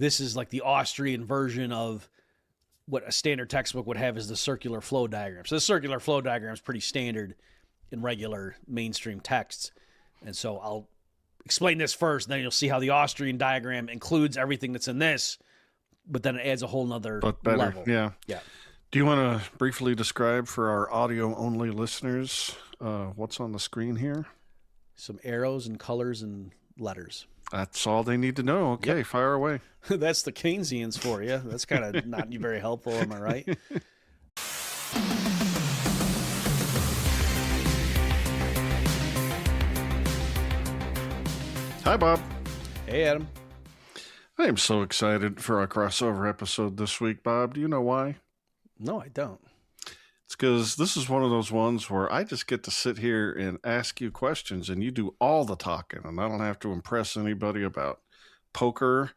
This is like the Austrian version of what a standard textbook would have is the circular flow diagram. So the circular flow diagram is pretty standard in regular mainstream texts. And so I'll explain this first, and then you'll see how the Austrian diagram includes everything that's in this, but then it adds a whole nother level. Yeah. Yeah. Do you want to briefly describe for our audio-only listeners what's on the screen here? Some arrows and colors and letters. That's all they need to know. Okay, yep. Fire away. That's the Keynesians for you. That's kind of not very helpful, am I right? Hi, Bob. Hey, Adam. I am so excited for our crossover episode this week, Bob. Do you know why? No, I don't. It's because this is one of those ones where I just get to sit here and ask you questions, and you do all the talking, and I don't have to impress anybody about poker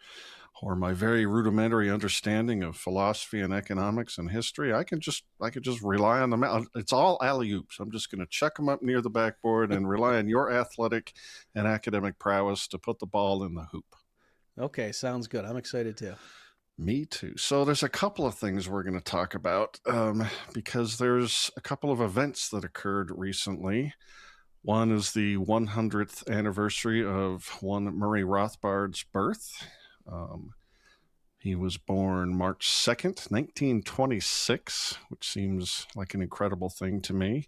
or my very rudimentary understanding of philosophy and economics and history. I could just rely on them. It's all alley-oops. I'm just going to chuck them up near the backboard and rely on your athletic and academic prowess to put the ball in the hoop. Okay, sounds good. I'm excited too. Me too. So there's a couple of things we're going to talk about because there's a couple of events that occurred recently. One is the 100th anniversary of one Murray Rothbard's birth. He was born March 2nd, 1926, which seems like an incredible thing to me.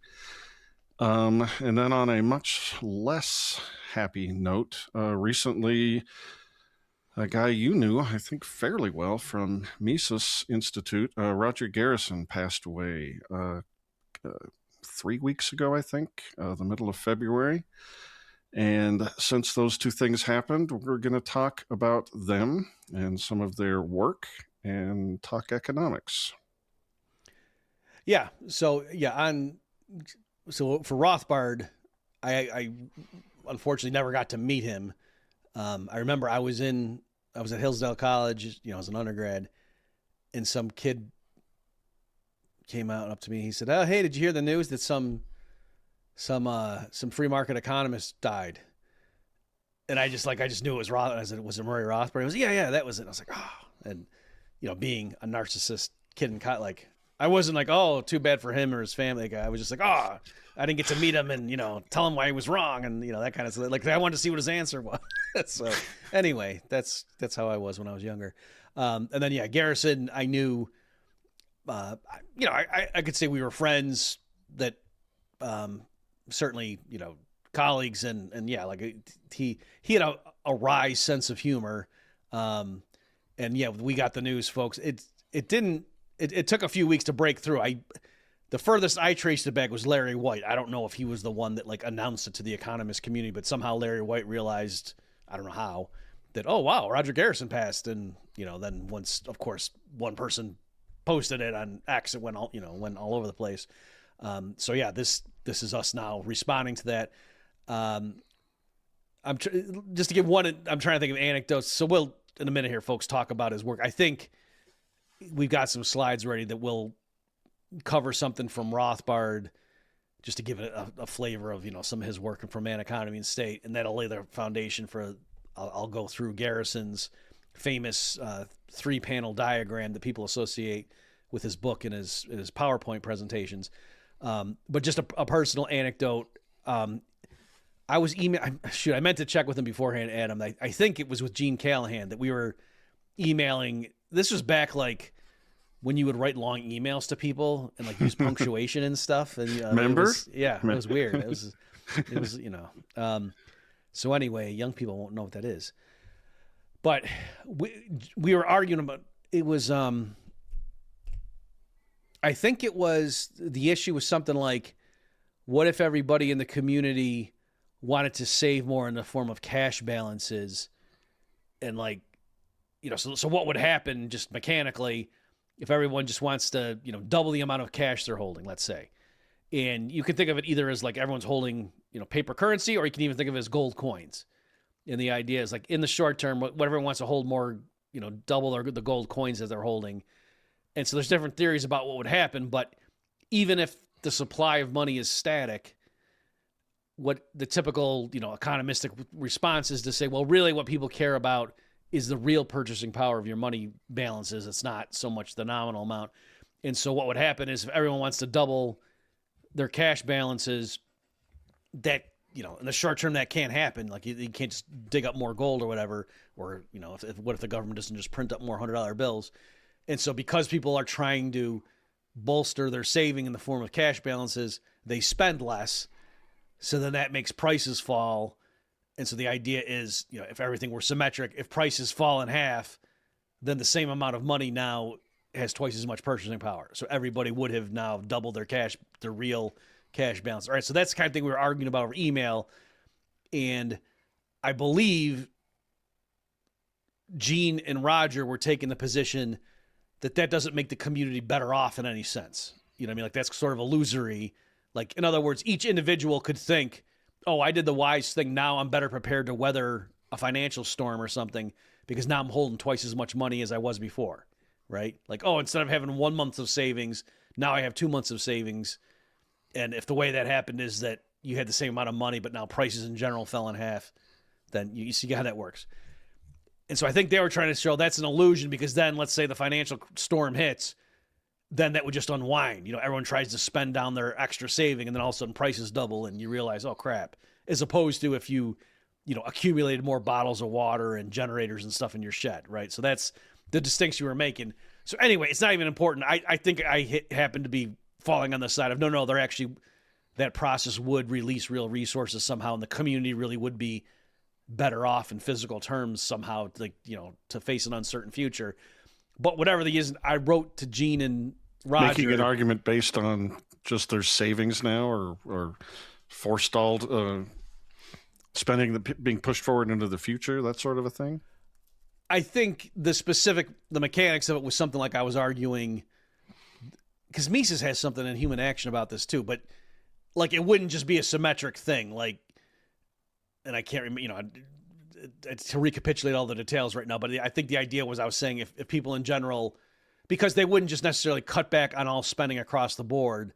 And then on a much less happy note, recently a guy you knew, I think, fairly well from Mises Institute, Roger Garrison, passed away 3 weeks ago, I think, the middle of February. And since those two things happened, we're going to talk about them and some of their work and talk economics. Yeah. So for Rothbard, I unfortunately never got to meet him. I remember I was at Hillsdale College, as an undergrad, and some kid came out up to me. He said, "Oh, hey, did you hear the news that some free market economist died?" And I just knew it was Rothbard. I said, "Was it Murray Rothbard?" He was, yeah, that was it. I was like, oh, and being a narcissist kid in college, I wasn't like, oh, too bad for him or his family. I was just like, oh, I didn't get to meet him and, tell him why he was wrong. And, that kind of stuff. Like, I wanted to see what his answer was. So anyway, that's how I was when I was younger. And then, Garrison, I knew, I could say we were friends that, certainly, colleagues and he had a wry sense of humor. We got the news, folks. It took a few weeks to break through. The furthest I traced it back was Larry White. I don't know if he was the one that announced it to the economist community, but somehow Larry White realized, I don't know how, that, oh wow, Roger Garrison passed. And, then once, of course, one person posted it on X, it went all over the place. This is us now responding to that. Just to give one, I'm trying to think of anecdotes. So we'll, in a minute here, folks, talk about his work. I think we've got some slides ready that will cover something from Rothbard, just to give it a flavor of, some of his work from Man, Economy, and State. And that'll lay the foundation for, I'll go through Garrison's famous 3-panel diagram that people associate with his book and his PowerPoint presentations. But just a personal anecdote. I meant to check with him beforehand, Adam. I think it was with Gene Callahan that we were emailing. This was back when you would write long emails to people and use punctuation and stuff. And remember? It was weird. It was so anyway, young people won't know what that is. But we were arguing about, it was, I think it was, the issue was something like, what if everybody in the community wanted to save more in the form of cash balances? And so what would happen just mechanically if everyone just wants to, double the amount of cash they're holding, let's say. And you can think of it either as everyone's holding, paper currency, or you can even think of it as gold coins. And the idea is in the short term, whatever wants to hold more, double the gold coins that they're holding. And so there's different theories about what would happen, but even if the supply of money is static, what the typical, economistic response is to say, well, really what people care about is the real purchasing power of your money balances. It's not so much the nominal amount. And so what would happen is if everyone wants to double their cash balances, that, in the short term, that can't happen. Like you can't just dig up more gold or whatever, or, what if the government doesn't just print up more $100 bills? And so because people are trying to bolster their saving in the form of cash balances, they spend less. So then that makes prices fall. And so the idea is, if everything were symmetric, if prices fall in half, then the same amount of money now has twice as much purchasing power. So everybody would have now doubled their real cash balance. All right, so that's the kind of thing we were arguing about over email. And I believe Gene and Roger were taking the position that doesn't make the community better off in any sense. You know what I mean? Like that's sort of illusory. Like, in other words, each individual could think, oh, I did the wise thing. Now I'm better prepared to weather a financial storm or something because now I'm holding twice as much money as I was before, right? Like, oh, instead of having 1 month of savings, now I have 2 months of savings. And if the way that happened is that you had the same amount of money, but now prices in general fell in half, then you see how that works. And so I think they were trying to show that's an illusion because then let's say the financial storm hits, then that would just unwind. Everyone tries to spend down their extra saving and then all of a sudden prices double and you realize, oh crap, as opposed to if you accumulated more bottles of water and generators and stuff in your shed, right? So that's the distinction you were making. So anyway, it's not even important. I think I happen to be falling on the side of, no, they're actually, that process would release real resources somehow and the community really would be better off in physical terms somehow, to face an uncertain future. But whatever the is, I wrote to Gene and Roger. Making an argument based on just their savings now or forestalled spending being pushed forward into the future, that sort of a thing? I think the mechanics of it was something like I was arguing, because Mises has something in Human Action about this too, but like it wouldn't just be a symmetric thing. Like, and I can't remember, to recapitulate all the details right now, but I think the idea was I was saying if people in general, because they wouldn't just necessarily cut back on all spending across the board,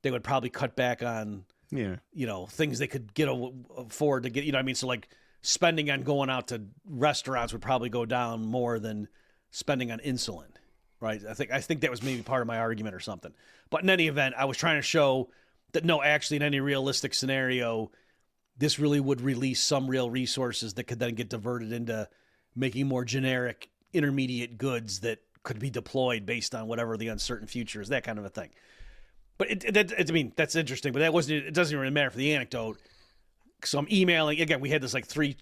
they would probably cut back on, things they could afford to get, what I mean? So like spending on going out to restaurants would probably go down more than spending on insulin, right? I think that was maybe part of my argument or something. But in any event, I was trying to show that no, actually in any realistic scenario, this really would release some real resources that could then get diverted into making more generic intermediate goods that could be deployed based on whatever the uncertain future is, that kind of a thing. But that's interesting, but it doesn't even really matter for the anecdote. So I'm emailing, again, we had this like three,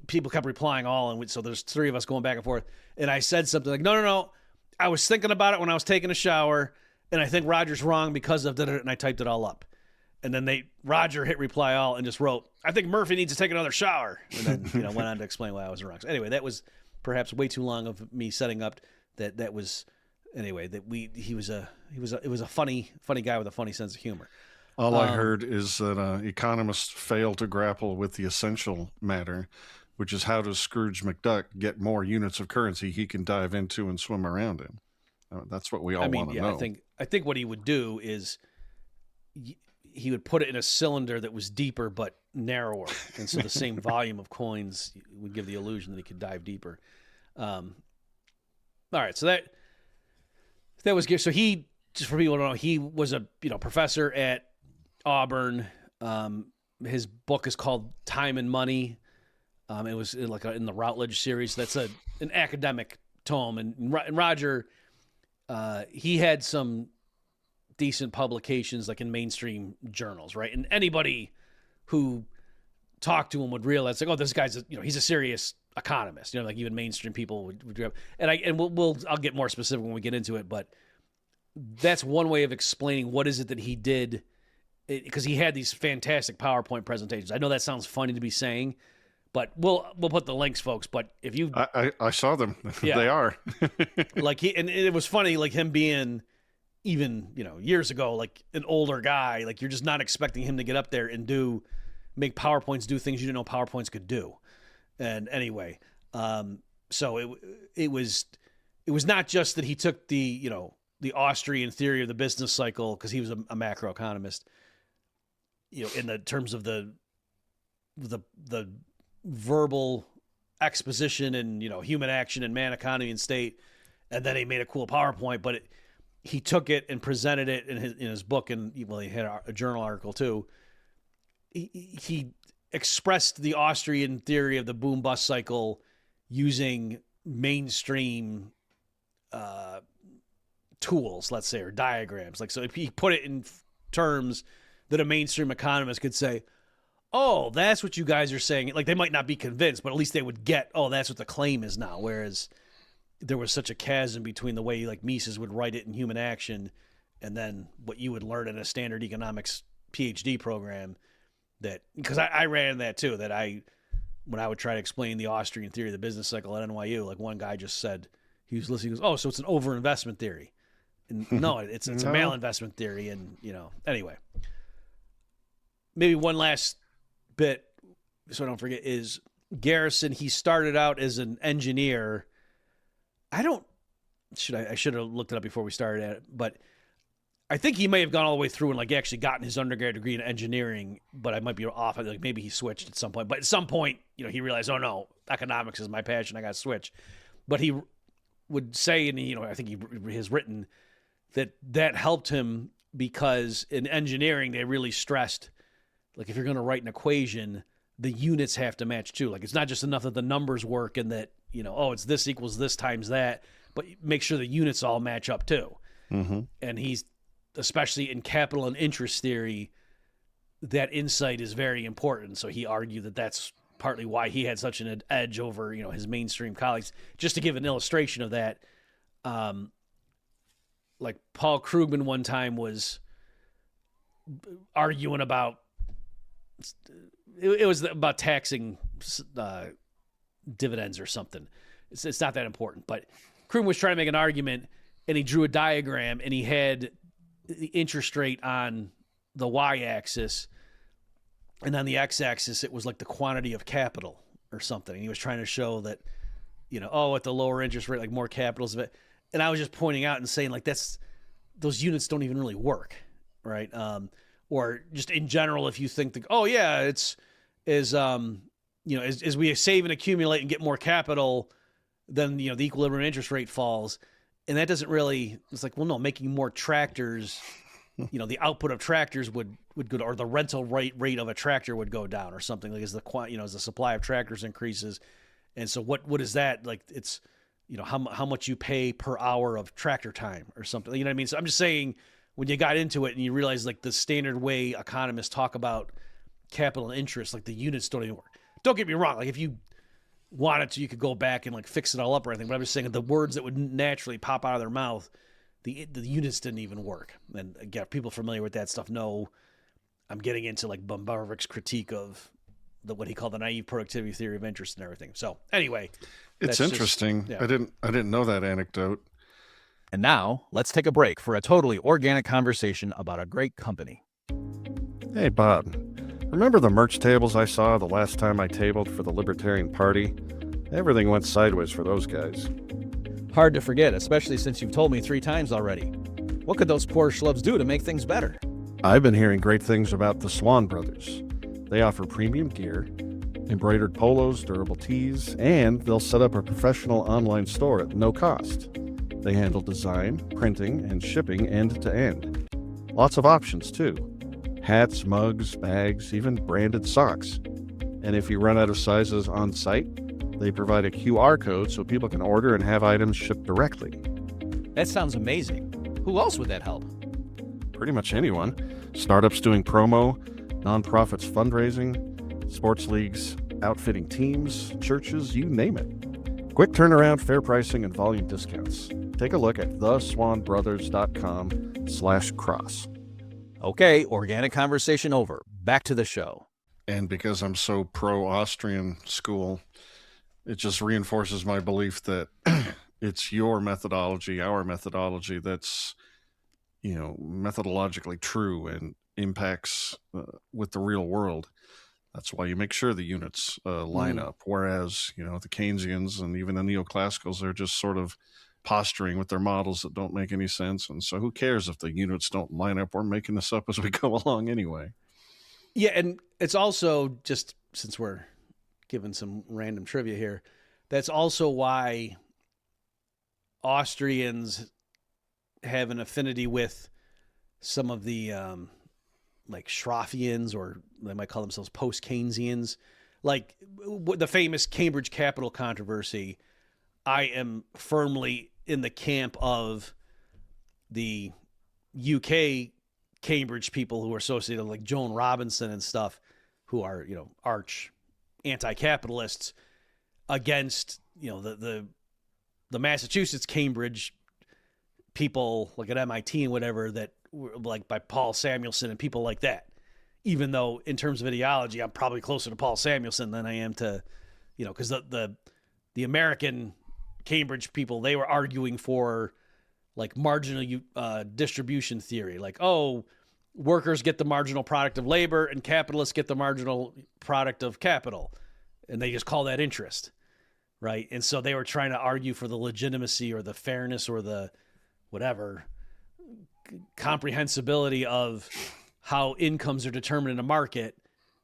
people kept replying all, and so there's three of us going back and forth. And I said something like, no, I was thinking about it when I was taking a shower, and I think Roger's wrong because of that, and I typed it all up. And then Roger hit reply all and just wrote, I think Murphy needs to take another shower. And then, went on to explain why I was wrong. So anyway, that was perhaps way too long of me setting up that was, anyway, it was a funny guy with a funny sense of humor. All I heard is that economists fail to grapple with the essential matter, which is how does Scrooge McDuck get more units of currency he can dive into and swim around in? That's what we all want to know. I think what he would do is he would put it in a cylinder that was deeper but narrower, and so the same volume of coins would give the illusion that he could dive deeper. All right, so that was good. So he, just for people to know, he was a professor at Auburn. His book is called Time and Money. It was in the Routledge series. That's an academic tome, and Roger, he had some decent publications like in mainstream journals, right? And anybody who talked to him would realize, like, oh, this guy's he's a serious economist. Like even mainstream people would I'll get more specific when we get into it, but that's one way of explaining what is it that he did, because he had these fantastic PowerPoint presentations. I know that sounds funny to be saying, but we'll put the links, folks. But if you, I saw them, yeah. They are like and it was funny, like him being even years ago, like an older guy, like you're just not expecting him to get up there and make PowerPoints do things you didn't know PowerPoints could do. And anyway, so it was not just that he took the Austrian theory of the business cycle, because he was a macroeconomist, in the terms of the verbal exposition and, human action and man, economy, and state. And then he made a cool PowerPoint, but he took it and presented it in his book, and he had a journal article too. He expressed the Austrian theory of the boom bust cycle using mainstream tools, let's say, or diagrams. Like, so if he put it in terms that a mainstream economist could say, oh, that's what you guys are saying. Like, they might not be convinced, but at least they would get, oh, that's what the claim is now. Whereas there was such a chasm between the way like Mises would write it in Human Action and then what you would learn in a standard economics PhD program, that, because I ran that too, that when I would try to explain the Austrian theory of the business cycle at NYU, like one guy just said, he was listening, he goes, oh, so it's an overinvestment theory. And no, it's a malinvestment theory. And, anyway, maybe one last bit so I don't forget is Garrison. He started out as an engineer. I should have looked it up before we started at it, but I think he may have gone all the way through and like actually gotten his undergrad degree in engineering, but I might be off. Like maybe he switched at some point, but at some point, he realized, oh no, economics is my passion. I got to switch. But he would say, and I think he has written that helped him because in engineering, they really stressed, like if you're going to write an equation, the units have to match too. Like it's not just enough that the numbers work and that, it's this equals this times that, but make sure the units all match up too. Mm-hmm. And he's, especially in capital and interest theory, that insight is very important. So he argued that that's partly why he had such an edge over, his mainstream colleagues. Just to give an illustration of that, like Paul Krugman one time was arguing about, it was about taxing dividends or something. It's not that important, but Krugman was trying to make an argument, and he drew a diagram, and he had the interest rate on the y-axis, and on the x-axis it was like the quantity of capital or something. And he was trying to show that, at the lower interest rate, like more capital is of it. And I was just pointing out and saying, like, those units don't even really work, right? Or just in general, if you think that, oh yeah, it's as we save and accumulate and get more capital, then the equilibrium interest rate falls. And that doesn't really, it's like, well, no, making more tractors, the output of tractors would go, or the rental rate of a tractor would go down or something, like as the supply of tractors increases. And so what is that? Like it's, how much you pay per hour of tractor time or something, you know what I mean? So I'm just saying, when you got into it and you realize like the standard way economists talk about capital and interest, like the units don't even work. Don't get me wrong. Like if you wanted to, you could go back and like fix it all up or anything. But I'm just saying the words that would naturally pop out of their mouth, the units didn't even work. And again, people familiar with that stuff know I'm getting into like Bombarovic's critique of what he called the naive productivity theory of interest and everything. So anyway, it's interesting. I didn't know that anecdote. And now let's take a break for a totally organic conversation about a great company. Hey, Bob. Remember the merch tables I saw the last time I tabled for the Libertarian Party? Everything went sideways for those guys. Hard to forget, especially since you've told me 3 times already. What could those poor schlubs do to make things better? I've been hearing great things about the Swan Brothers. They offer premium gear, embroidered polos, durable tees, and they'll set up a professional online store at no cost. They handle design, printing, and shipping end to end. Lots of options, too. Hats, mugs, bags, even branded socks. And if you run out of sizes on site, they provide a QR code so people can order and have items shipped directly. That sounds amazing. Who else would that help? Pretty much anyone. Startups doing promo, nonprofits fundraising, sports leagues outfitting teams, churches, you name it. Quick turnaround, fair pricing, and volume discounts. Take a look at theswanbrothers.com/cross. Okay, organic conversation over. Back to the show. And because I'm so pro-Austrian school, it just reinforces my belief that it's your methodology, our methodology, that's, methodologically true and impacts with the real world. That's why you make sure the units line up. Whereas, the Keynesians and even the neoclassicals are just sort of posturing with their models that don't make any sense. And so who cares if the units don't line up? We're making this up as we go along anyway. Yeah, and it's also just, since we're giving some random trivia here. That's also why Austrians have an affinity with some of the like Schroffians, or they might call themselves post-Keynesians. Like the famous Cambridge Capital controversy, I am firmly in the camp of the UK Cambridge people who are associated with like Joan Robinson and stuff, who are, you know, arch anti-capitalists, against, you know, the Massachusetts Cambridge people like at MIT and whatever, that were like by Paul Samuelson and people like that. Even though in terms of ideology, I'm probably closer to Paul Samuelson than I am to, you know, because the American Cambridge people, they were arguing for like marginal distribution theory, like, oh, workers get the marginal product of labor and capitalists get the marginal product of capital, and they just call that interest, right? And so they were trying to argue for the legitimacy or the fairness or the whatever comprehensibility of how incomes are determined in a market,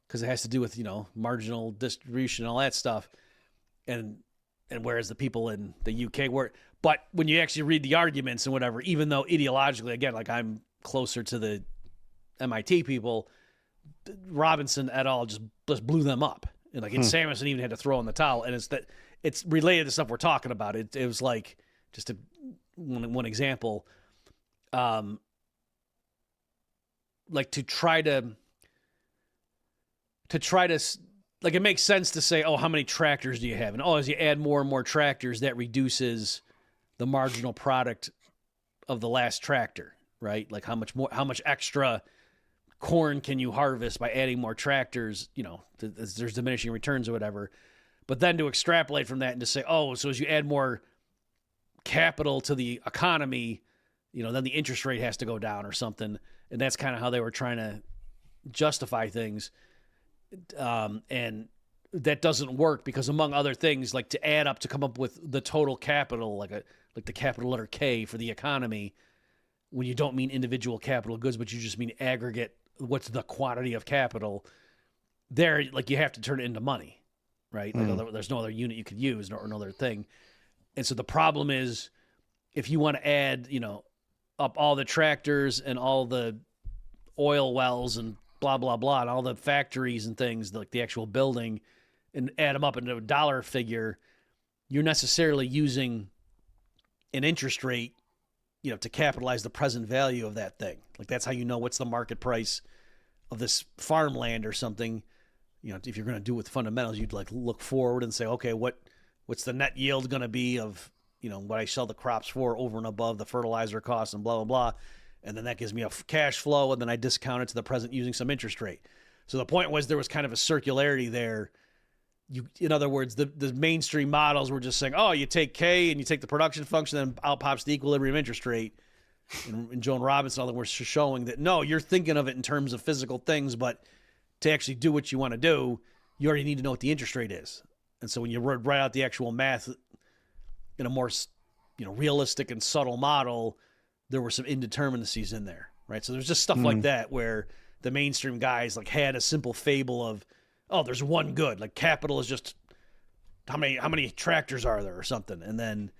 because it has to do with, you know, marginal distribution and all that stuff. And whereas the people in the UK were, but when you actually read the arguments and whatever, even though ideologically, again, like I'm closer to the MIT people, Robinson et al. just blew them up. And like, and Samuelson even had to throw in the towel. And it's related to stuff we're talking about. It was like, just one example, like to try to like, it makes sense to say, oh, how many tractors do you have? And oh, as you add more and more tractors, that reduces the marginal product of the last tractor, right? Like how much extra corn can you harvest by adding more tractors? You know, there's diminishing returns or whatever. But then to extrapolate from that and to say, oh, so as you add more capital to the economy, you know, then the interest rate has to go down or something. And that's kind of how they were trying to justify things. And that doesn't work because, among other things, like to add up to come up with the total capital, like the capital letter K for the economy, when you don't mean individual capital goods, but you just mean aggregate, what's the quantity of capital there, like you have to turn it into money, right? Like there's no other unit you could use or no other thing. And so the problem is, if you want to add, you know, up all the tractors and all the oil wells and blah, blah, blah, and all the factories and things, like the actual building, and add them up into a dollar figure, you're necessarily using an interest rate, you know, to capitalize the present value of that thing. Like that's how you know what's the market price of this farmland or something. You know, if you're going to do with fundamentals, you'd like look forward and say, okay, what's the net yield going to be of, you know, what I sell the crops for over and above the fertilizer costs and blah, blah, blah. And then that gives me a cash flow, and then I discount it to the present using some interest rate. So the point was there was kind of a circularity there. In other words, the mainstream models were just saying, oh, you take K and you take the production function, then out pops the equilibrium interest rate. And Joan Robinson and all that were showing that, no, you're thinking of it in terms of physical things, but to actually do what you want to do, you already need to know what the interest rate is. And so when you write out the actual math in a more, you know, realistic and subtle model, there were some indeterminacies in there, right? So there's just stuff like that where the mainstream guys like had a simple fable of, oh, there's one good, like capital is just how many tractors are there or something, and then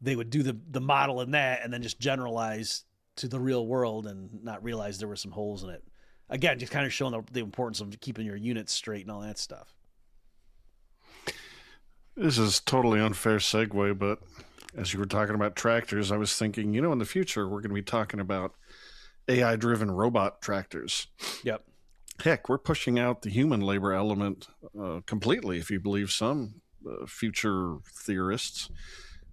they would do the model in that and then just generalize to the real world and not realize there were some holes in it. Again, just kind of showing the importance of keeping your units straight and all that stuff. This is totally unfair segue, but as you were talking about tractors, I was thinking, you know, in the future, we're going to be talking about AI-driven robot tractors. Yep. Heck, we're pushing out the human labor element completely, if you believe some future theorists.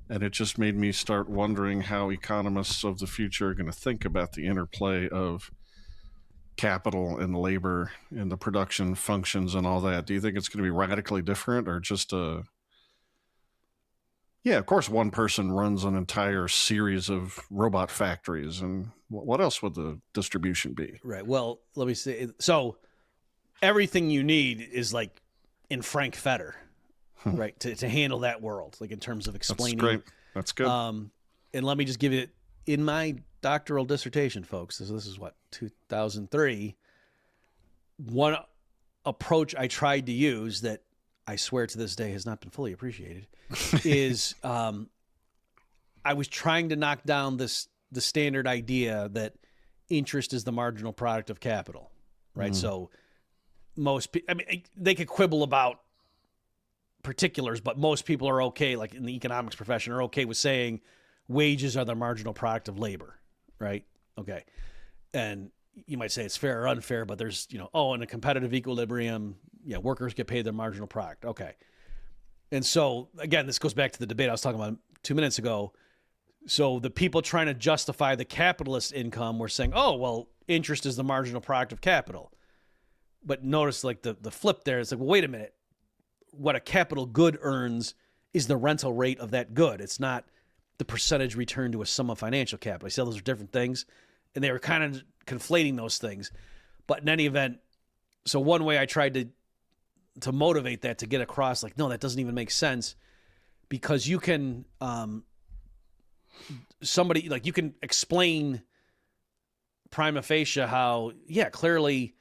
And it just made me start wondering how economists of the future are going to think about the interplay of capital and labor and the production functions and all that. Do you think it's going to be radically different, or just a... Yeah, of course, one person runs an entire series of robot factories, and what else would the distribution be? Right. Well, let me say, so everything you need is like in Frank Fetter, right, to handle that world, like in terms of explaining. That's great. That's good. And let me just give it, in my doctoral dissertation, folks, this is what, 2003, one approach I tried to use that I swear to this day has not been fully appreciated, is I was trying to knock down the standard idea that interest is the marginal product of capital, right? So most people, I mean, they could quibble about particulars, but most people are okay, like in the economics profession, are okay with saying wages are the marginal product of labor, right? Okay. And you might say it's fair or unfair, but there's, in a competitive equilibrium, workers get paid their marginal product. Okay. And so, again, this goes back to the debate I was talking about 2 minutes ago. So the people trying to justify the capitalist income were saying, oh, well, interest is the marginal product of capital. But notice like the flip there, it's like, well, wait a minute. What a capital good earns is the rental rate of that good. It's not the percentage return to a sum of financial capital. I said those are different things, and they were kind of conflating those things. But in any event, so one way I tried to motivate that, to get across, like, no, that doesn't even make sense, because you can you can explain prima facie how, clearly,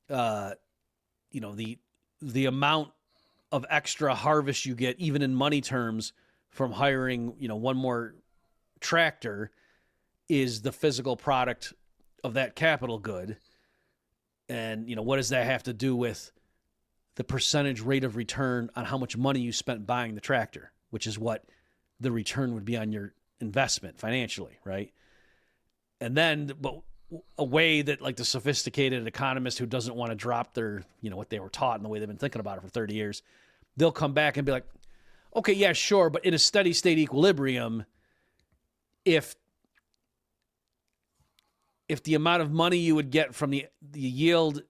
the amount of extra harvest you get, even in money terms, from hiring, one more tractor is the physical product of that capital good. And, what does that have to do with the percentage rate of return on how much money you spent buying the tractor, which is what the return would be on your investment financially, right? And then, but a way that like the sophisticated economist who doesn't want to drop their, what they were taught and the way they've been thinking about it for 30 years, they'll come back and be like, okay, yeah, sure. But in a steady state equilibrium, if the amount of money you would get from the yield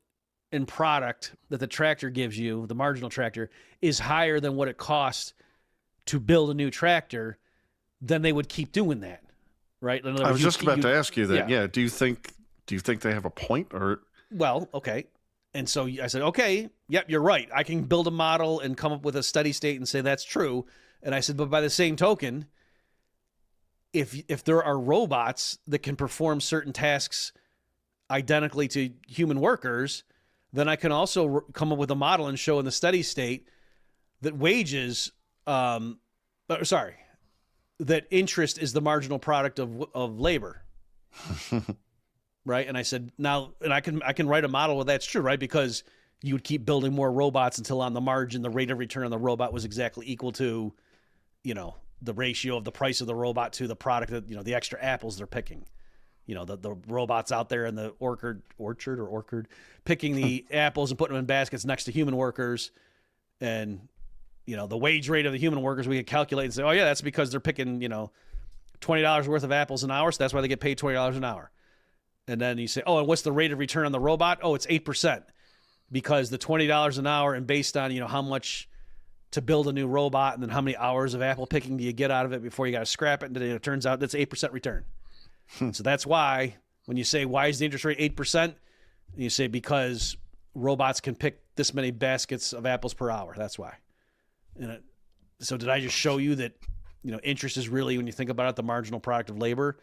and product that the tractor gives you, the marginal tractor, is higher than what it costs to build a new tractor, then they would keep doing that. Right. In other I words, was just about to ask you that. Yeah. Yeah. Do you think they have a point, or? Well, okay. And so I said, okay, yep, you're right. I can build a model and come up with a steady state and say that's true. And I said, but by the same token, if there are robots that can perform certain tasks identically to human workers, then I can also come up with a model and show in the steady state that that interest is the marginal product of labor. Right. And I said, now, and I can write a model where that's true, right? Because you would keep building more robots until on the margin, the rate of return on the robot was exactly equal to, the ratio of the price of the robot to the product that, the extra apples they're picking. The robots out there in the orchard picking the apples and putting them in baskets next to human workers. And, the wage rate of the human workers, we could calculate and say, oh yeah, that's because they're picking, $20 worth of apples an hour. So that's why they get paid $20 an hour. And then you say, oh, and what's the rate of return on the robot? Oh, it's 8%, because the $20 an hour, and based on, how much to build a new robot and then how many hours of apple picking do you get out of it before you got to scrap it. And it turns out that's 8% return. So that's why when you say, why is the interest rate 8%? You say, because robots can pick this many baskets of apples per hour. That's why. So did I just show you that, interest is really, when you think about it, the marginal product of labor?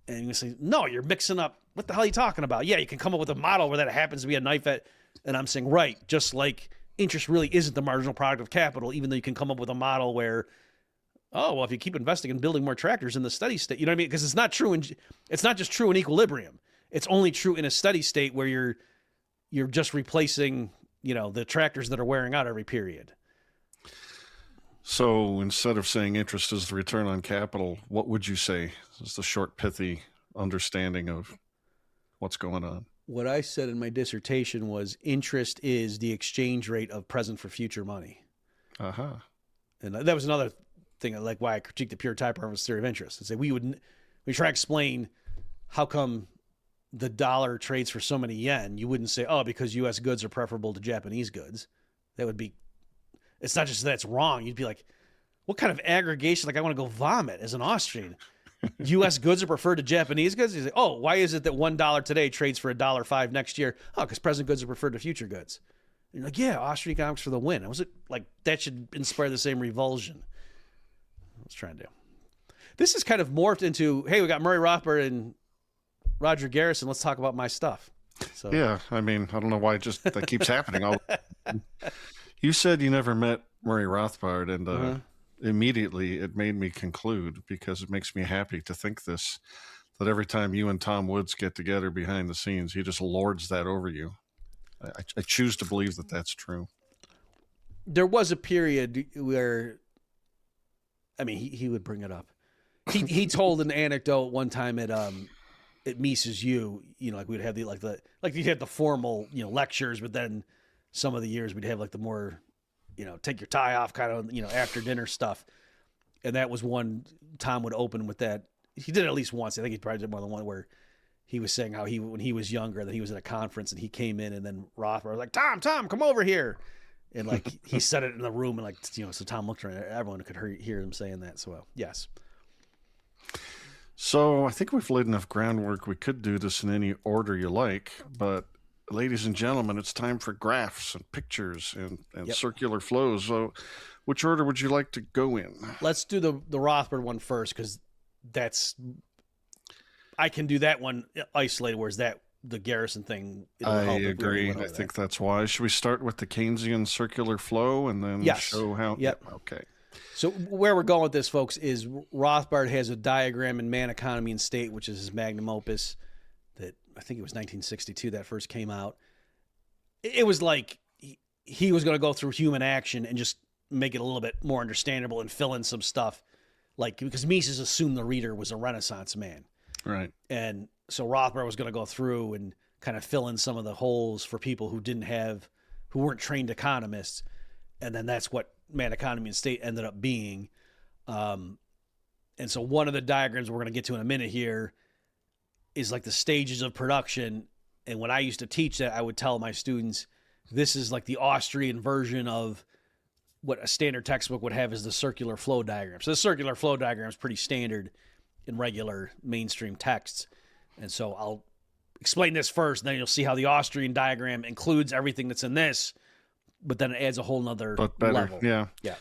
And you say, no, you're mixing up. What the hell are you talking about? Yeah, you can come up with a model where that happens to be a knife at, and I'm saying, right, just like interest really isn't the marginal product of capital, even though you can come up with a model where, oh, well, if you keep investing in building more tractors in the steady state, you know what I mean? Because it's not true, it's not just true in equilibrium. It's only true in a steady state where you're just replacing, the tractors that are wearing out every period. So instead of saying interest is the return on capital, what would you say is the short, pithy understanding of what's going on? What I said in my dissertation was interest is the exchange rate of present for future money. Uh-huh. And that was another thing, like why I critiqued the pure type-harvest theory of interest. And say we try to explain how come the dollar trades for so many yen. You wouldn't say, oh, because U.S. goods are preferable to Japanese goods. That would be, it's not just that it's wrong. You'd be like, what kind of aggregation? Like, I want to go vomit as an Austrian. U.S. goods are preferred to Japanese goods? You say, oh, why is it that $1 today trades for $1.05 next year? Oh, because present goods are preferred to future goods. And you're like, yeah, Austrian economics for the win. I was like, that should inspire the same revulsion. I was trying to do. This is kind of morphed into, hey, we got Murray Rothbard and Roger Garrison. Let's talk about my stuff. So yeah, I mean, I don't know why that keeps happening. You said you never met Murray Rothbard, and immediately it made me conclude, because it makes me happy to think this, that every time you and Tom Woods get together behind the scenes, he just lords that over you. I choose to believe that that's true. There was a period where, I mean, he would bring it up. He told an anecdote one time at Mises U, like we'd have you'd have the formal, lectures, but then some of the years we'd have like the more, take your tie off kind of, after dinner stuff. And that was one Tom would open with that. He did it at least once. I think he probably did more than one, where he was saying how when he was younger, that he was at a conference and he came in, and then Rothbard was like, Tom, come over here. And like he said it in the room, and so Tom looked around, everyone could hear him saying that. So yes. So I think we've laid enough groundwork. We could do this in any order you like, but ladies and gentlemen, it's time for graphs and pictures and circular flows. So which order would you like to go in? Let's do the Rothbard one first, because I can do that one isolated, whereas the Garrison thing. I agree. I think that's wise. Should we start with the Keynesian circular flow and then show how? Yep. Okay. So where we're going with this, folks, is Rothbard has a diagram in Man, Economy, and State, which is his magnum opus that I think it was 1962 that first came out. It was like he was going to go through human action and just make it a little bit more understandable and fill in some stuff, like, because Mises assumed the reader was a Renaissance man. Right. And so Rothbard was going to go through and kind of fill in some of the holes for people who weren't trained economists. And then that's what Man, Economy, and State ended up being. And so one of the diagrams we're going to get to in a minute here is like the stages of production. And when I used to teach that, I would tell my students, this is like the Austrian version of what a standard textbook would have as the circular flow diagram. So the circular flow diagram is pretty standard in regular mainstream texts. And so I'll explain this first, and then you'll see how the Austrian diagram includes everything that's in this, but then it adds a whole nother level. Yeah. Yeah.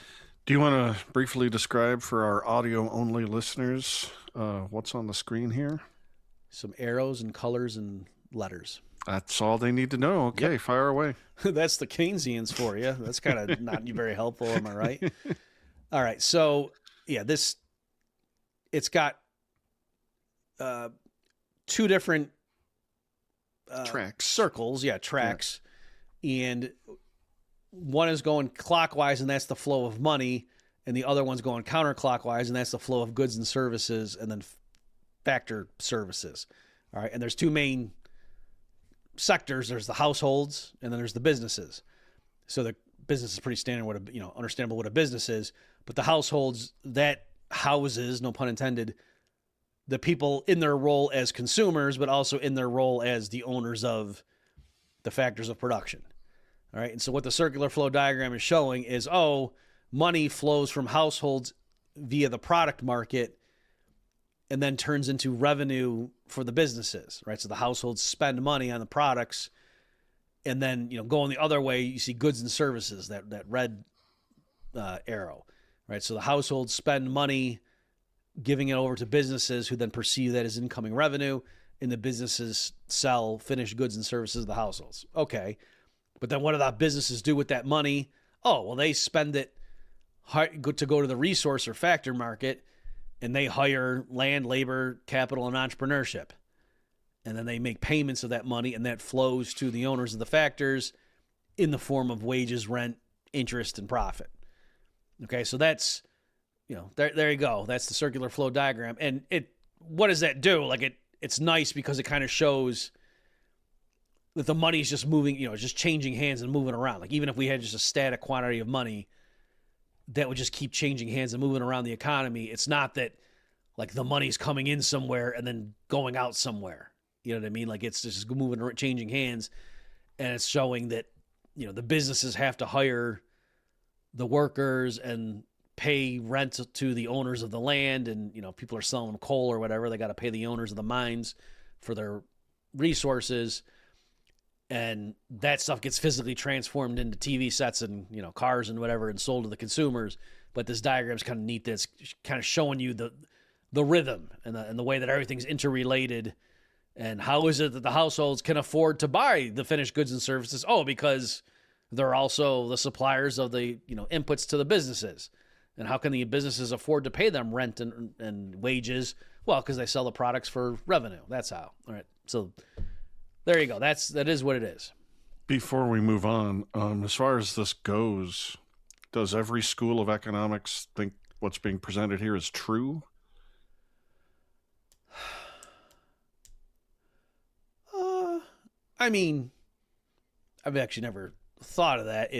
Do you want to briefly describe for our audio-only listeners what's on the screen here? Some arrows and colors and letters. That's all they need to know. Okay, fire away. That's the Keynesians for you. That's kind of not very helpful, am I right? All right, so yeah, it's got two different tracks. Circles, tracks. Yeah. And one is going clockwise, and that's the flow of money, and the other one's going counterclockwise, and that's the flow of goods and services, and then factor services. All right, and there's two main sectors. There's the households, and then there's the businesses. So the business is pretty standard, understandable what a business is, but the households, that houses, no pun intended, the people in their role as consumers, but also in their role as the owners of the factors of production. All right. And so what the circular flow diagram is showing is, money flows from households via the product market and then turns into revenue for the businesses, right? So the households spend money on the products, and then, going the other way, you see goods and services, that red arrow, right? So the households spend money giving it over to businesses, who then perceive that as incoming revenue, and the businesses sell finished goods and services to the households. Okay. But then what do the businesses do with that money? They spend it to go to the resource or factor market, and they hire land, labor, capital, and entrepreneurship. And then they make payments of that money, and that flows to the owners of the factors in the form of wages, rent, interest, and profit. Okay, so that's, there you go. That's the circular flow diagram. And what does that do? Like, it's nice because it kind of shows that the money is just moving, just changing hands and moving around. Like, even if we had just a static quantity of money, that would just keep changing hands and moving around the economy. It's not that, like, the money's coming in somewhere and then going out somewhere. You know what I mean? Like, it's just moving, changing hands, and it's showing that, the businesses have to hire the workers and pay rent to the owners of the land, and, people are selling them coal or whatever. They got to pay the owners of the mines for their resources. And that stuff gets physically transformed into TV sets and, cars and whatever, and sold to the consumers. But this diagram's kind of neat. That's kind of showing you the rhythm and the way that everything's interrelated. And how is it that the households can afford to buy the finished goods and services? Because They're also the suppliers of the, inputs to the businesses. And how can the businesses afford to pay them rent and wages? Well, because they sell the products for revenue. That's how. All right. So there you go. That is what it is. Before we move on, as far as this goes, does every school of economics think what's being presented here is true? I mean, I've actually never thought of that.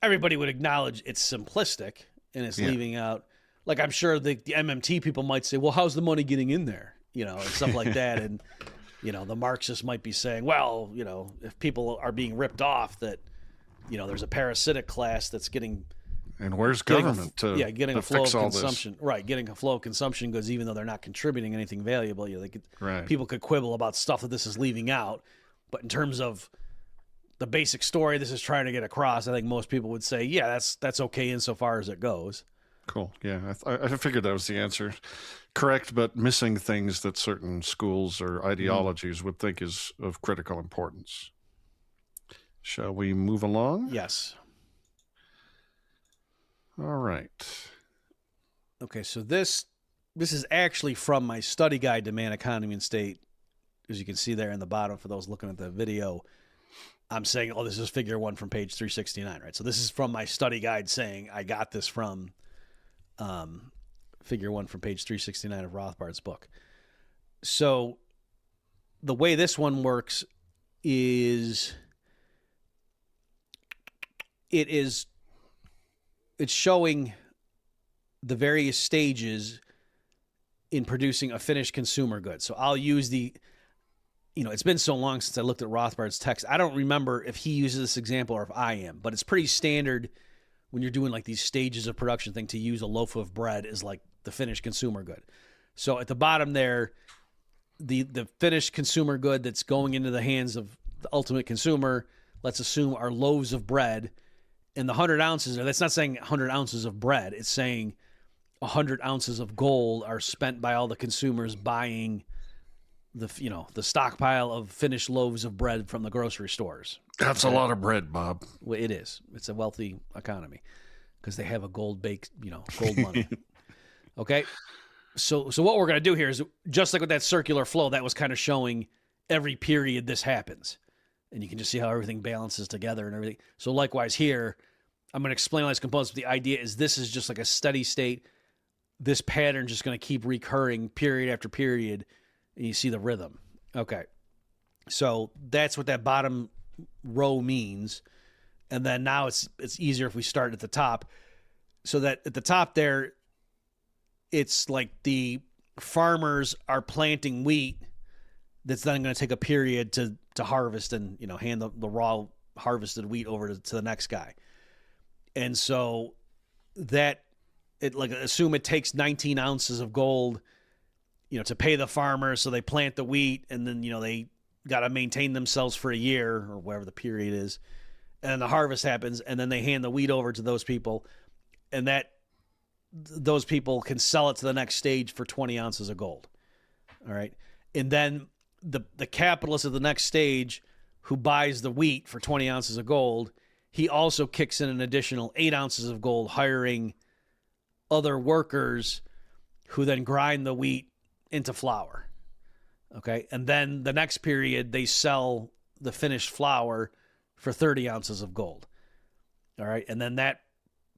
Everybody would acknowledge it's simplistic and it's leaving out, like, I'm sure the MMT people might say, well, how's the money getting in there? And stuff like that. And, the Marxists might be saying, well, if people are being ripped off, that, there's a parasitic class that's getting. And where's government getting a flow fix of all consumption, this? Right? Getting a flow of consumption goods, even though they're not contributing anything valuable. Right. People could quibble about stuff that this is leaving out, but in terms of the basic story this is trying to get across, I think most people would say, yeah, that's okay insofar as it goes. Cool. Yeah, I figured that was the answer. Correct, but missing things that certain schools or ideologies would think is of critical importance. Shall we move along? Yes. All right. Okay, so this is actually from my study guide to Man, Economy, and State. As you can see there in the bottom for those looking at the video, I'm saying, this is figure 1 from page 369, right? So this is from my study guide saying I got this from figure 1 from page 369 of Rothbard's book. So the way this one works is it's showing the various stages in producing a finished consumer good. So I'll use it's been so long since I looked at Rothbard's text. I don't remember if he uses this example or if I am, but it's pretty standard when you're doing like these stages of production thing to use a loaf of bread as like the finished consumer good. So at the bottom there, the finished consumer good that's going into the hands of the ultimate consumer, let's assume, are loaves of bread. And the 100 ounces, that's not saying 100 ounces of bread. It's saying 100 ounces of gold are spent by all the consumers buying the stockpile of finished loaves of bread from the grocery stores. That's a lot of bread, Bob. Well, it is. It's a wealthy economy because they have a gold money. Okay. So what we're going to do here is, just like with that circular flow, that was kind of showing every period this happens. And you can just see how everything balances together and everything. So likewise here, I'm going to explain all these components. But the idea is this is just like a steady state. This pattern just going to keep recurring period after period. And you see the rhythm. Okay. So that's what that bottom row means. And then now it's easier if we start at the top. So that at the top there, it's like the farmers are planting wheat that's then going to take a period to harvest and, hand the raw harvested wheat over to the next guy. And so assume it takes 19 ounces of gold, to pay the farmers. So they plant the wheat and then, they got to maintain themselves for a year or whatever the period is. And then the harvest happens and then they hand the wheat over to those people. And those people can sell it to the next stage for 20 ounces of gold. All right. And then the capitalist of the next stage who buys the wheat for 20 ounces of gold, he also kicks in an additional 8 ounces of gold, hiring other workers who then grind the wheat into flour. Okay. And then the next period, they sell the finished flour for 30 ounces of gold. All right. And then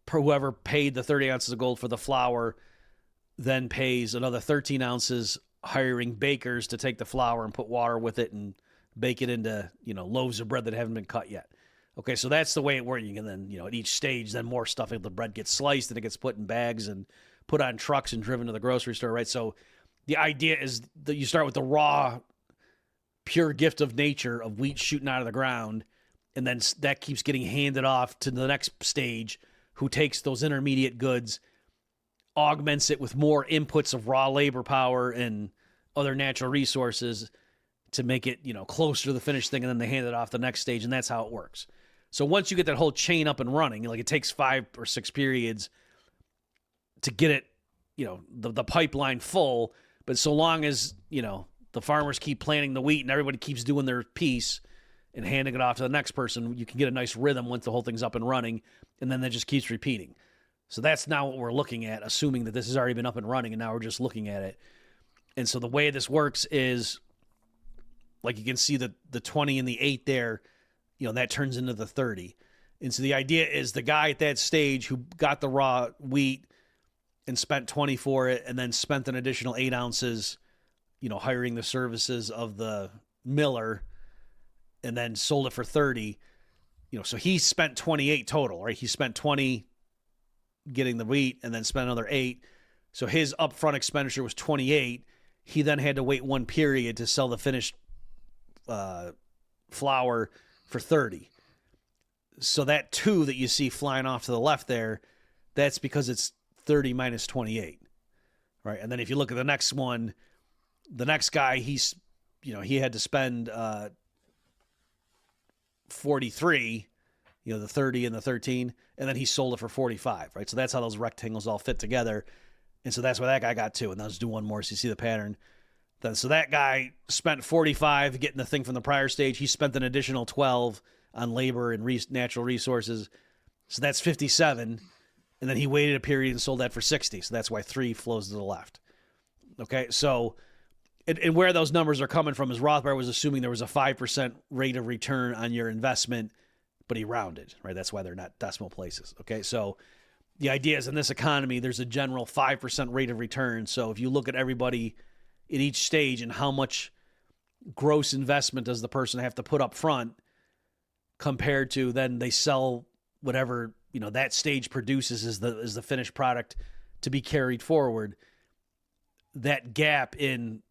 whoever paid the 30 ounces of gold for the flour then pays another 13 ounces, hiring bakers to take the flour and put water with it and bake it into, loaves of bread that haven't been cut yet. Okay, so that's the way it works. And then, at each stage, then more stuff, the bread gets sliced and it gets put in bags and put on trucks and driven to the grocery store, right? So the idea is that you start with the raw, pure gift of nature of wheat shooting out of the ground, and then that keeps getting handed off to the next stage, who takes those intermediate goods, augments it with more inputs of raw labor power and other natural resources to make it, closer to the finished thing, and then they hand it off the next stage, and that's how it works. So once you get that whole chain up and running, like it takes 5 or 6 periods to get it, the pipeline full, but so long as, the farmers keep planting the wheat and everybody keeps doing their piece and handing it off to the next person, you can get a nice rhythm once the whole thing's up and running, and then that just keeps repeating. So that's now what we're looking at, assuming that this has already been up and running, and now we're just looking at it. And so the way this works is, like you can see the 20 and the 8 there, that turns into the 30. And so the idea is the guy at that stage who got the raw wheat and spent 20 for it and then spent an additional 8 ounces, hiring the services of the miller and then sold it for 30, so he spent 28 total, right? He spent 20 getting the wheat and then spent another 8. So his upfront expenditure was 28. He then had to wait 1 period to sell the finished flour for 30. So that 2 that you see flying off to the left there, that's because it's 30 minus 28, right? And then if you look at the next one, the next guy, he had to spend 43, the 30 and the 13, and then he sold it for 45, right? So that's how those rectangles all fit together. And so that's why that guy got 2. And let's do one more so you see the pattern. Then, so that guy spent 45 getting the thing from the prior stage. He spent an additional 12 on labor and natural resources. So that's 57. And then he waited a period and sold that for 60. So that's why 3 flows to the left. Okay, so and where those numbers are coming from is Rothbard was assuming there was a 5% rate of return on your investment, but he rounded, right? That's why they're not decimal places. Okay, so the idea is in this economy, there's a general 5% rate of return. So if you look at everybody at each stage and how much gross investment does the person have to put up front compared to then they sell whatever that stage produces is the finished product to be carried forward, that gap in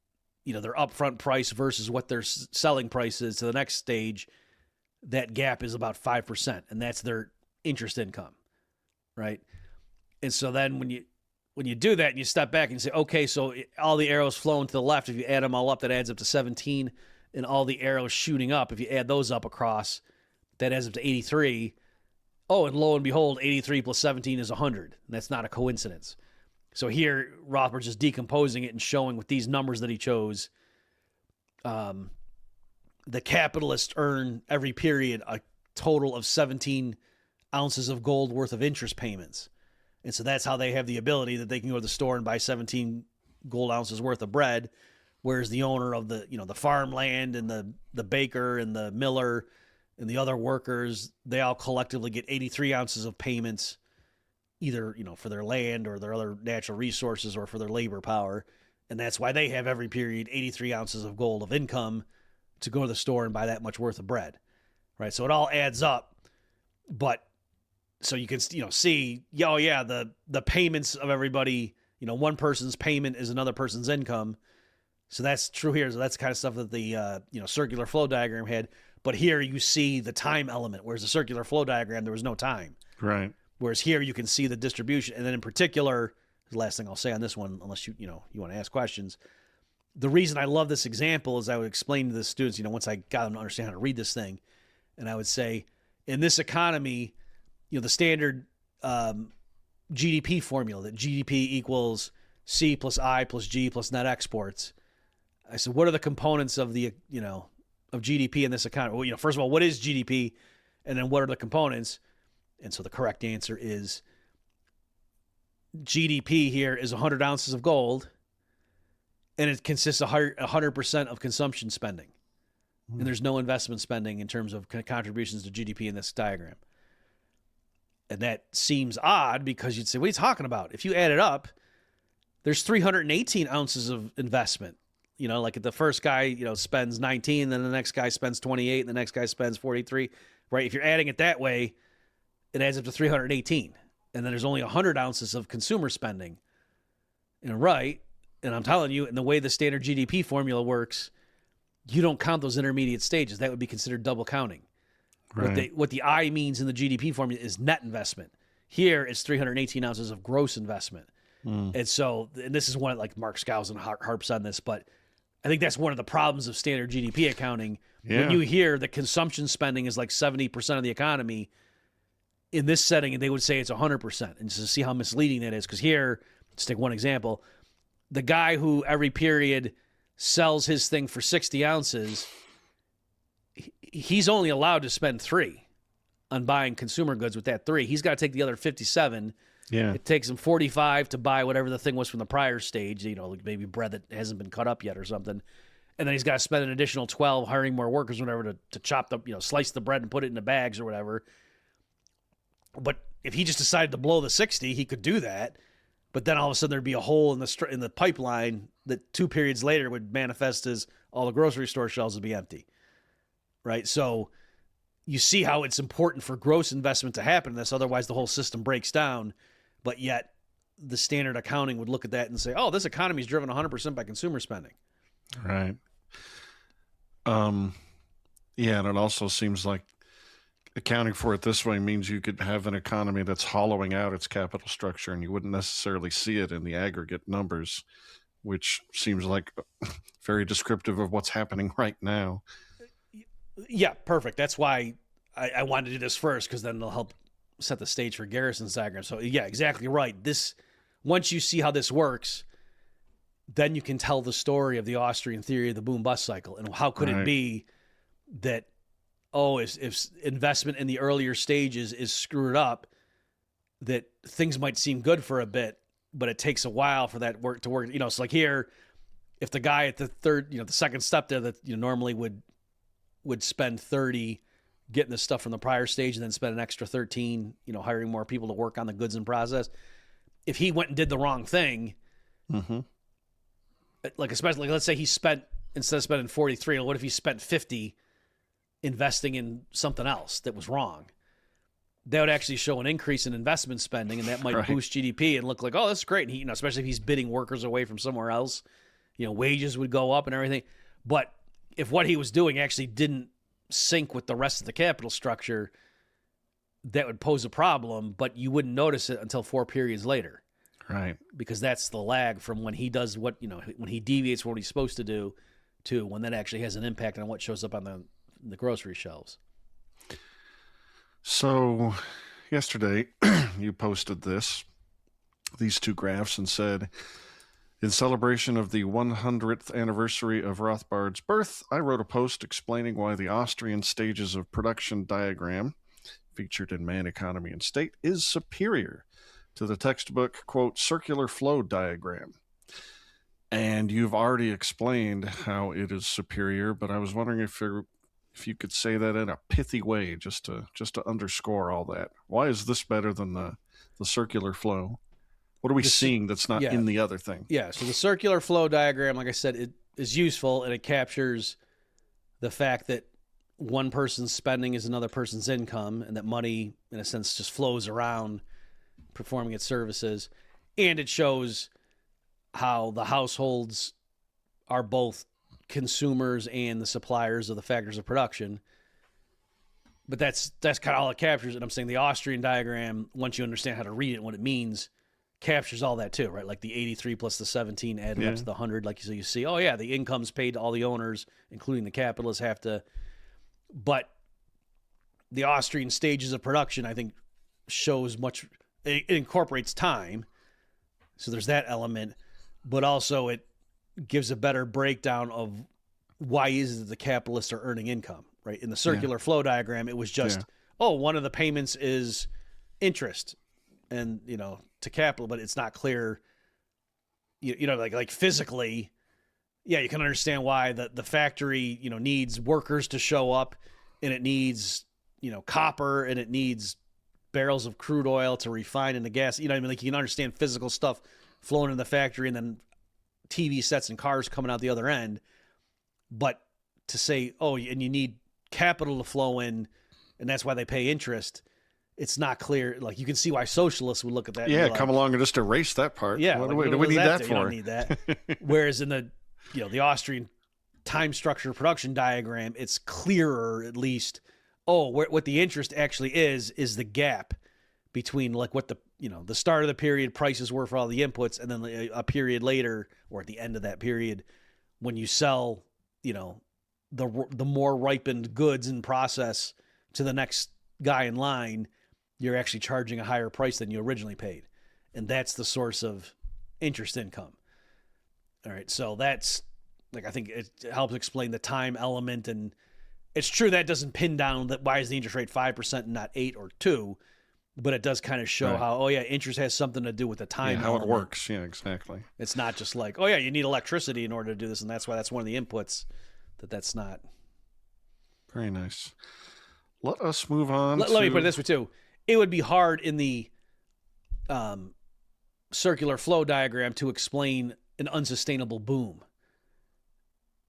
their upfront price versus what their selling price is to the next stage, that gap is about 5%, and that's their interest income, right? And so then when you do that and you step back and you say, okay, so all the arrows flowing to the left, if you add them all up, that adds up to 17, and all the arrows shooting up, if you add those up across, that adds up to 83. Oh, and lo and behold, 83 plus 17 is 100. And that's not a coincidence. So here, Rothbard's just decomposing it and showing with these numbers that he chose, the capitalists earn every period a total of 17 ounces of gold worth of interest payments. And so that's how they have the ability that they can go to the store and buy 17 gold ounces worth of bread, whereas the owner of the farmland and the baker and the miller and the other workers, they all collectively get 83 ounces of payments, either, for their land or their other natural resources or for their labor power. And that's why they have every period 83 ounces of gold of income to go to the store and buy that much worth of bread, right? So it all adds up. But so you can, see, the payments of everybody, one person's payment is another person's income. So that's true here. So that's the kind of stuff that the, circular flow diagram had. But here you see the time element, whereas the circular flow diagram, there was no time. Right. Whereas here you can see the distribution. And then in particular, the last thing I'll say on this one, unless you want to ask questions, the reason I love this example is I would explain to the students, once I got them to understand how to read this thing, and I would say, in this economy, the standard GDP formula, that GDP equals C plus I plus G plus net exports. I said, what are the components of the, of GDP in this economy? Well, first of all, what is GDP? And then what are the components? And so the correct answer is GDP here is 100 ounces of gold, and it consists of 100% of consumption spending. And there's no investment spending in terms of contributions to GDP in this diagram. And that seems odd because you'd say, what are you talking about? If you add it up, there's 318 ounces of investment. Like the first guy, spends 19, then the next guy spends 28, and the next guy spends 43, right? If you're adding it that way, it adds up to 318. And then there's only 100 ounces of consumer spending. Right. And I'm telling you, in the way the standard GDP formula works, you don't count those intermediate stages. That would be considered double counting. Right. What the I means in the GDP formula is net investment. Here, it's 318 ounces of gross investment. And so, and this is one, like Mark Skousen harps on this, but I think that's one of the problems of standard GDP accounting. Yeah. When you hear that consumption spending is like 70% of the economy, in this setting, they would say it's 100%. And just to see how misleading that is, because here, let's take one example. The guy who every period sells his thing for 60 ounces, he's only allowed to spend 3 on buying consumer goods with that 3. He's got to take the other 57. Yeah. It takes him 45 to buy whatever the thing was from the prior stage, like maybe bread that hasn't been cut up yet or something. And then he's got to spend an additional 12 hiring more workers or whatever to chop the, slice the bread and put it into bags or whatever. But if he just decided to blow the 60, he could do that. But then all of a sudden there'd be a hole in the pipeline that 2 periods later would manifest as all the grocery store shelves would be empty. Right? So you see how it's important for gross investment to happen in this. Otherwise the whole system breaks down. But yet the standard accounting would look at that and say, oh, this economy is driven 100% by consumer spending. Right. Yeah, and it also seems like accounting for it this way means you could have an economy that's hollowing out its capital structure, and you wouldn't necessarily see it in the aggregate numbers, which seems like very descriptive of what's happening right now. Yeah, perfect. That's why I wanted to do this first, because then it'll help set the stage for Garrison's diagram. So yeah, exactly right. Once you see how this works, then you can tell the story of the Austrian theory of the boom-bust cycle. And how could it be that, if investment in the earlier stages is screwed up, that things might seem good for a bit, but it takes a while for that work to work. So like here, if the guy at the third, the second step there that normally would spend 30 getting the stuff from the prior stage and then spend an extra 13, hiring more people to work on the goods and process. If he went and did the wrong thing, like especially, let's say he spent, instead of spending 43, what if he spent 50 investing in something else that was wrong? That would actually show an increase in investment spending, and that might boost GDP and look like, oh, that's great. And he, especially if he's bidding workers away from somewhere else, wages would go up and everything. But if what he was doing actually didn't sync with the rest of the capital structure, that would pose a problem, but you wouldn't notice it until 4 periods later. Right. Because that's the lag from when he does what, when he deviates from what he's supposed to do to when that actually has an impact on what shows up on the grocery shelves. So yesterday you posted these 2 graphs and said, in celebration of the 100th anniversary of Rothbard's birth, I wrote a post explaining why the Austrian stages of production diagram featured in Man, Economy, and State is superior to the textbook, quote, circular flow diagram. And you've already explained how it is superior, but I was wondering if you could say that in a pithy way, just to underscore all that. Why is this better than the circular flow? What are we seeing that's not in the other thing? Yeah, so the circular flow diagram, like I said, it is useful, and it captures the fact that one person's spending is another person's income, and that money, in a sense, just flows around performing its services. And it shows how the households are both consumers and the suppliers of the factors of production. But that's kind of all it captures. And I'm saying the Austrian diagram, once you understand how to read it and what it means, captures all that too, right? Like the 83 plus the 17 added up to the 100. Like so you see, oh yeah, the income's paid to all the owners, including the capitalists have to. But the Austrian stages of production, I think, shows much. It incorporates time, so there's that element, but also it gives a better breakdown of why is it that the capitalists are earning income, right? In the circular flow diagram, it was just, one of the payments is interest and, to capital, but it's not clear, like physically, you can understand why the factory, needs workers to show up, and it needs, copper, and it needs barrels of crude oil to refine into gas. Like you can understand physical stuff flowing in the factory and then TV sets and cars coming out the other end. But to say, and you need capital to flow in, and that's why they pay interest, it's not clear. Like you can see why socialists would look at that. Yeah, come along and just erase that part. Yeah, what do we need that for? You don't need that. Whereas in the the Austrian time structure production diagram, it's clearer at least. What the interest actually is the gap between like what the start of the period prices were for all the inputs, and then a period later or at the end of that period when you sell, the more ripened goods in process to the next guy in line, you're actually charging a higher price than you originally paid. And that's the source of interest income. All right. So that's like, I think it helps explain the time element, and it's true that doesn't pin down that why is the interest rate 5% and not 8 or 2, but it does kind of show Right. how, interest has something to do with the time. How it element. works. Yeah, exactly. It's not just like, you need electricity in order to do this, and that's why that's one of the inputs. That's not. Very nice. Let us move on. Let me put it this way too: it would be hard in the circular flow diagram to explain an unsustainable boom.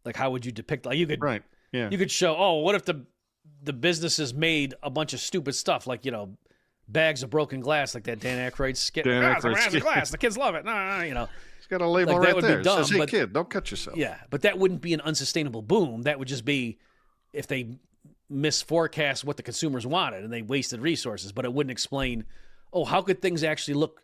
Like, how would you depict? Like, you could, Right. Yeah. you could show, what if the businesses made a bunch of stupid stuff, like bags of broken glass, like that Dan Aykroyd skit. Dan It's a Aykroyd glass of skit. glass. The kids love it. It's got a label Like, that right would be there. It says, dumb, "Hey but- kid, don't cut yourself." Yeah, but that wouldn't be an unsustainable boom. That would just be if they misforecast what the consumers wanted and they wasted resources. But it wouldn't explain, how could things actually look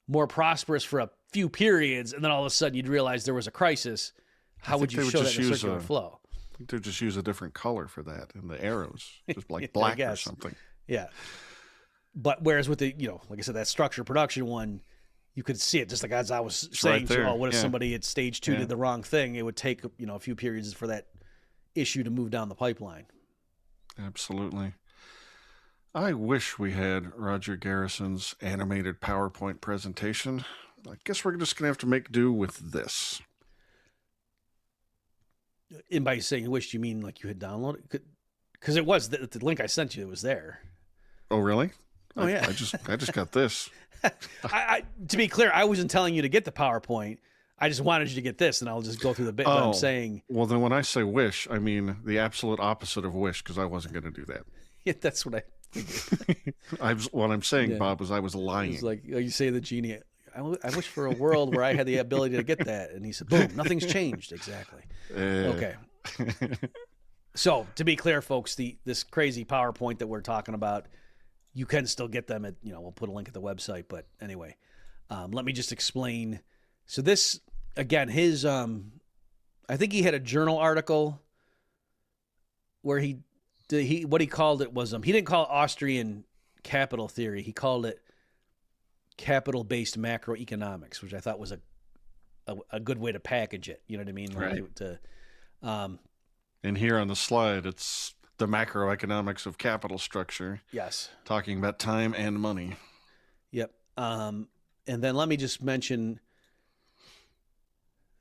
more prosperous for a few periods, and then all of a sudden you'd realize there was a crisis. How would think you they would show that just in a use circular a- flow? I think they just use a different color for that in the arrows, just like I black or guess. something. Yeah. But whereas with the, like I said, that structure production one, you could see it just like as I was saying. right there. What if Yeah. somebody at stage 2 Yeah. did the wrong thing? It would take, a few periods for that issue to move down the pipeline. Absolutely. I wish we had Roger Garrison's animated PowerPoint presentation. I guess we're just going to have to make do with this. And by saying you wished, you mean like you had downloaded it? Because it was the link I sent you. It was there. Oh, really? Oh, yeah. I just got this. To be clear, I wasn't telling you to get the PowerPoint. I just wanted you to get this, and I'll just go through the bit that I'm saying. Well, then when I say wish, I mean the absolute opposite of wish, because I wasn't going to do that. Yeah, that's what I figured. What I'm saying, Yeah. Bob, is I was It's lying. like you say to the genie, I wish for a world where I had the ability to get that. And he said, boom, nothing's changed. Exactly. Okay. So to be clear, folks, this crazy PowerPoint that we're talking about, you can still get them at, we'll put a link at the website. But anyway, let me just explain. So this, again, his, I think he had a journal article where what he called it was, he didn't call it Austrian capital theory. He called it capital-based macroeconomics, which I thought was a good way to package it. You know what I mean? Right. And here on the slide, it's the macroeconomics of capital structure. Yes. Talking about time and money. Yep. And then let me just mention,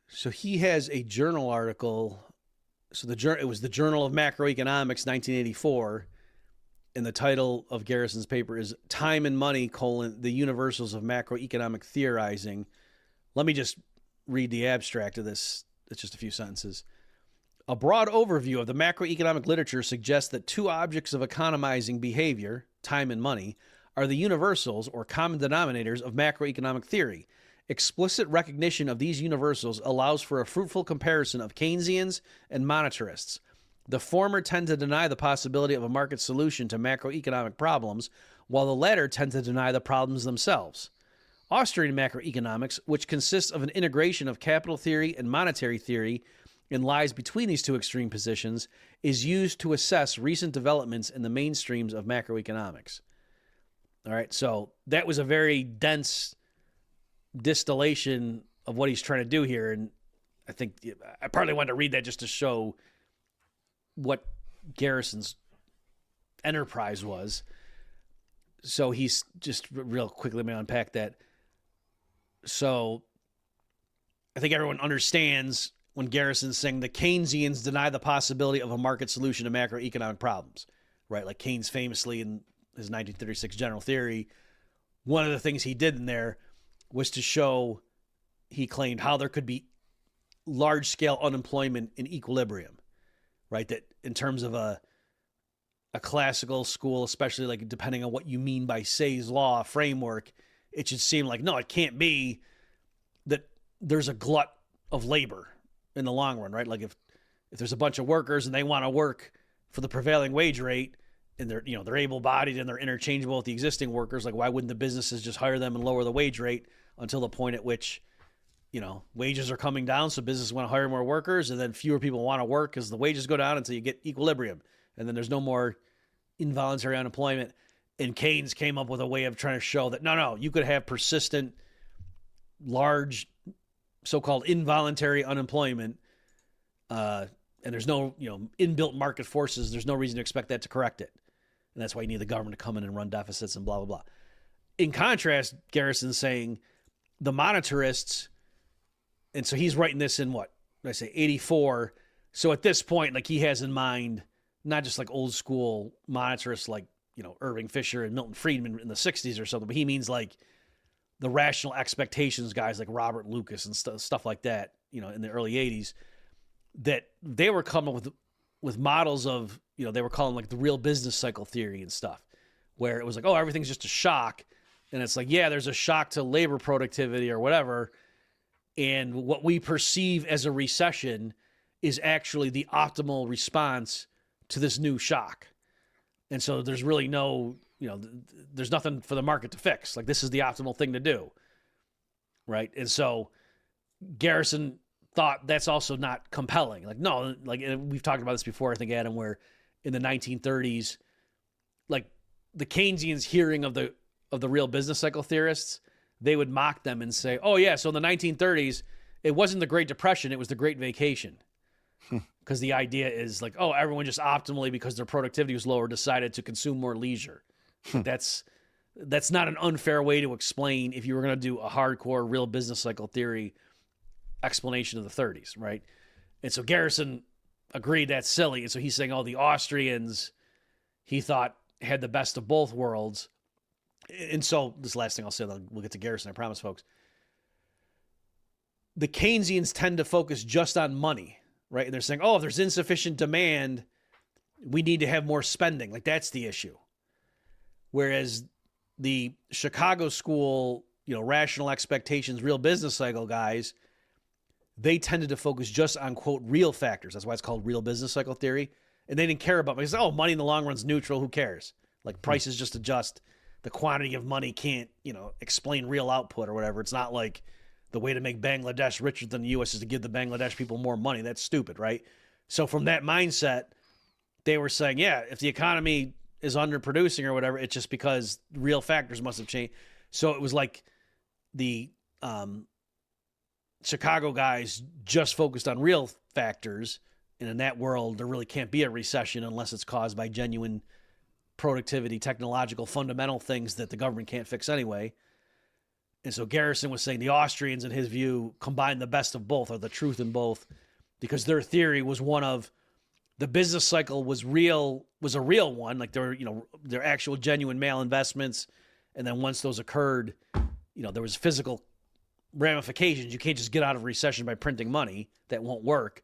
so he has a journal article. So it was the Journal of Macroeconomics, 1984. And the title of Garrison's paper is Time and Money, the Universals of Macroeconomic Theorizing. Let me just read the abstract of this. It's just a few sentences. A broad overview of the macroeconomic literature suggests that two objects of economizing behavior, time and money, are the universals or common denominators of macroeconomic theory. Explicit recognition of these universals allows for a fruitful comparison of Keynesians and monetarists. The former tend to deny the possibility of a market solution to macroeconomic problems, while the latter tend to deny the problems themselves. Austrian macroeconomics, which consists of an integration of capital theory and monetary theory and lies between these two extreme positions, is used to assess recent developments in the mainstreams of macroeconomics. All right, so that was a very dense distillation of what he's trying to do here, and I think I partly wanted to read that just to show what Garrison's enterprise was. So he's just real quickly, let me unpack that. So I think everyone understands when Garrison's saying the Keynesians deny the possibility of a market solution to macroeconomic problems, right? Like Keynes famously in his 1936 general theory, one of the things he did in there was to show, he claimed, how there could be large-scale unemployment in equilibrium, right? That in terms of a classical school, especially like depending on what you mean by Say's law framework, it should seem like, no, it can't be that there's a glut of labor in the long run, right? Like if there's a bunch of workers and they want to work for the prevailing wage rate and they're able-bodied and they're interchangeable with the existing workers, like why wouldn't the businesses just hire them and lower the wage rate until the point at which, wages are coming down, so businesses want to hire more workers, and then fewer people want to work because the wages go down until you get equilibrium. And then there's no more involuntary unemployment. And Keynes came up with a way of trying to show that, no, you could have persistent, large, so-called involuntary unemployment and there's no, inbuilt market forces. There's no reason to expect that to correct it. And that's why you need the government to come in and run deficits and blah, blah, blah. In contrast, Garrison's saying the monetarists, and so he's writing this in what did I say, 84. So at this point, like, he has in mind not just like old school monetarists like, Irving Fisher and Milton Friedman in the 60s or something, but he means like the rational expectations guys like Robert Lucas and stuff like that, in the early 80s, that they were coming with models of, they were calling like the real business cycle theory and stuff, where it was like, oh, everything's just a shock. And it's like, yeah, there's a shock to labor productivity or whatever. And what we perceive as a recession is actually the optimal response to this new shock. And so there's really no, there's nothing for the market to fix. Like, this is the optimal thing to do. Right. And so Garrison thought that's also not compelling. Like, no, like, and we've talked about this before, I think, Adam, where in the 1930s, like, the Keynesians hearing of the real business cycle theorists, they would mock them and say, oh yeah, so in the 1930s, it wasn't the Great Depression, it was the Great Vacation. Because the idea is like, oh, everyone just optimally, because their productivity was lower, decided to consume more leisure. That's not an unfair way to explain if you were going to do a hardcore real business cycle theory explanation of the 30s, right? And so Garrison agreed that's silly. And so he's saying, oh, the Austrians, he thought, had the best of both worlds. And so this last thing I'll say, then we'll get to Garrison, I promise, folks. The Keynesians tend to focus just on money, right? And they're saying, oh, if there's insufficient demand, we need to have more spending. Like, that's the issue. Whereas the Chicago school, rational expectations, real business cycle guys, they tended to focus just on, quote, real factors. That's why it's called real business cycle theory. And they didn't care about, because, oh, money in the long run is neutral. Who cares? Like, prices just adjust. The quantity of money can't, explain real output or whatever. It's not like the way to make Bangladesh richer than the U.S. is to give the Bangladesh people more money. That's stupid, right? So from that mindset, they were saying, yeah, if the economy is underproducing or whatever, it's just because real factors must have changed. So it was like the Chicago guys just focused on real factors. And in that world, there really can't be a recession unless it's caused by genuine productivity, technological, fundamental things that the government can't fix anyway. And so Garrison was saying the Austrians, in his view, combined the best of both, or the truth in both, because their theory was one of the business cycle was a real one, like there were, their actual genuine malinvestments. And then once those occurred, there was physical ramifications. You can't just get out of recession by printing money. That won't work.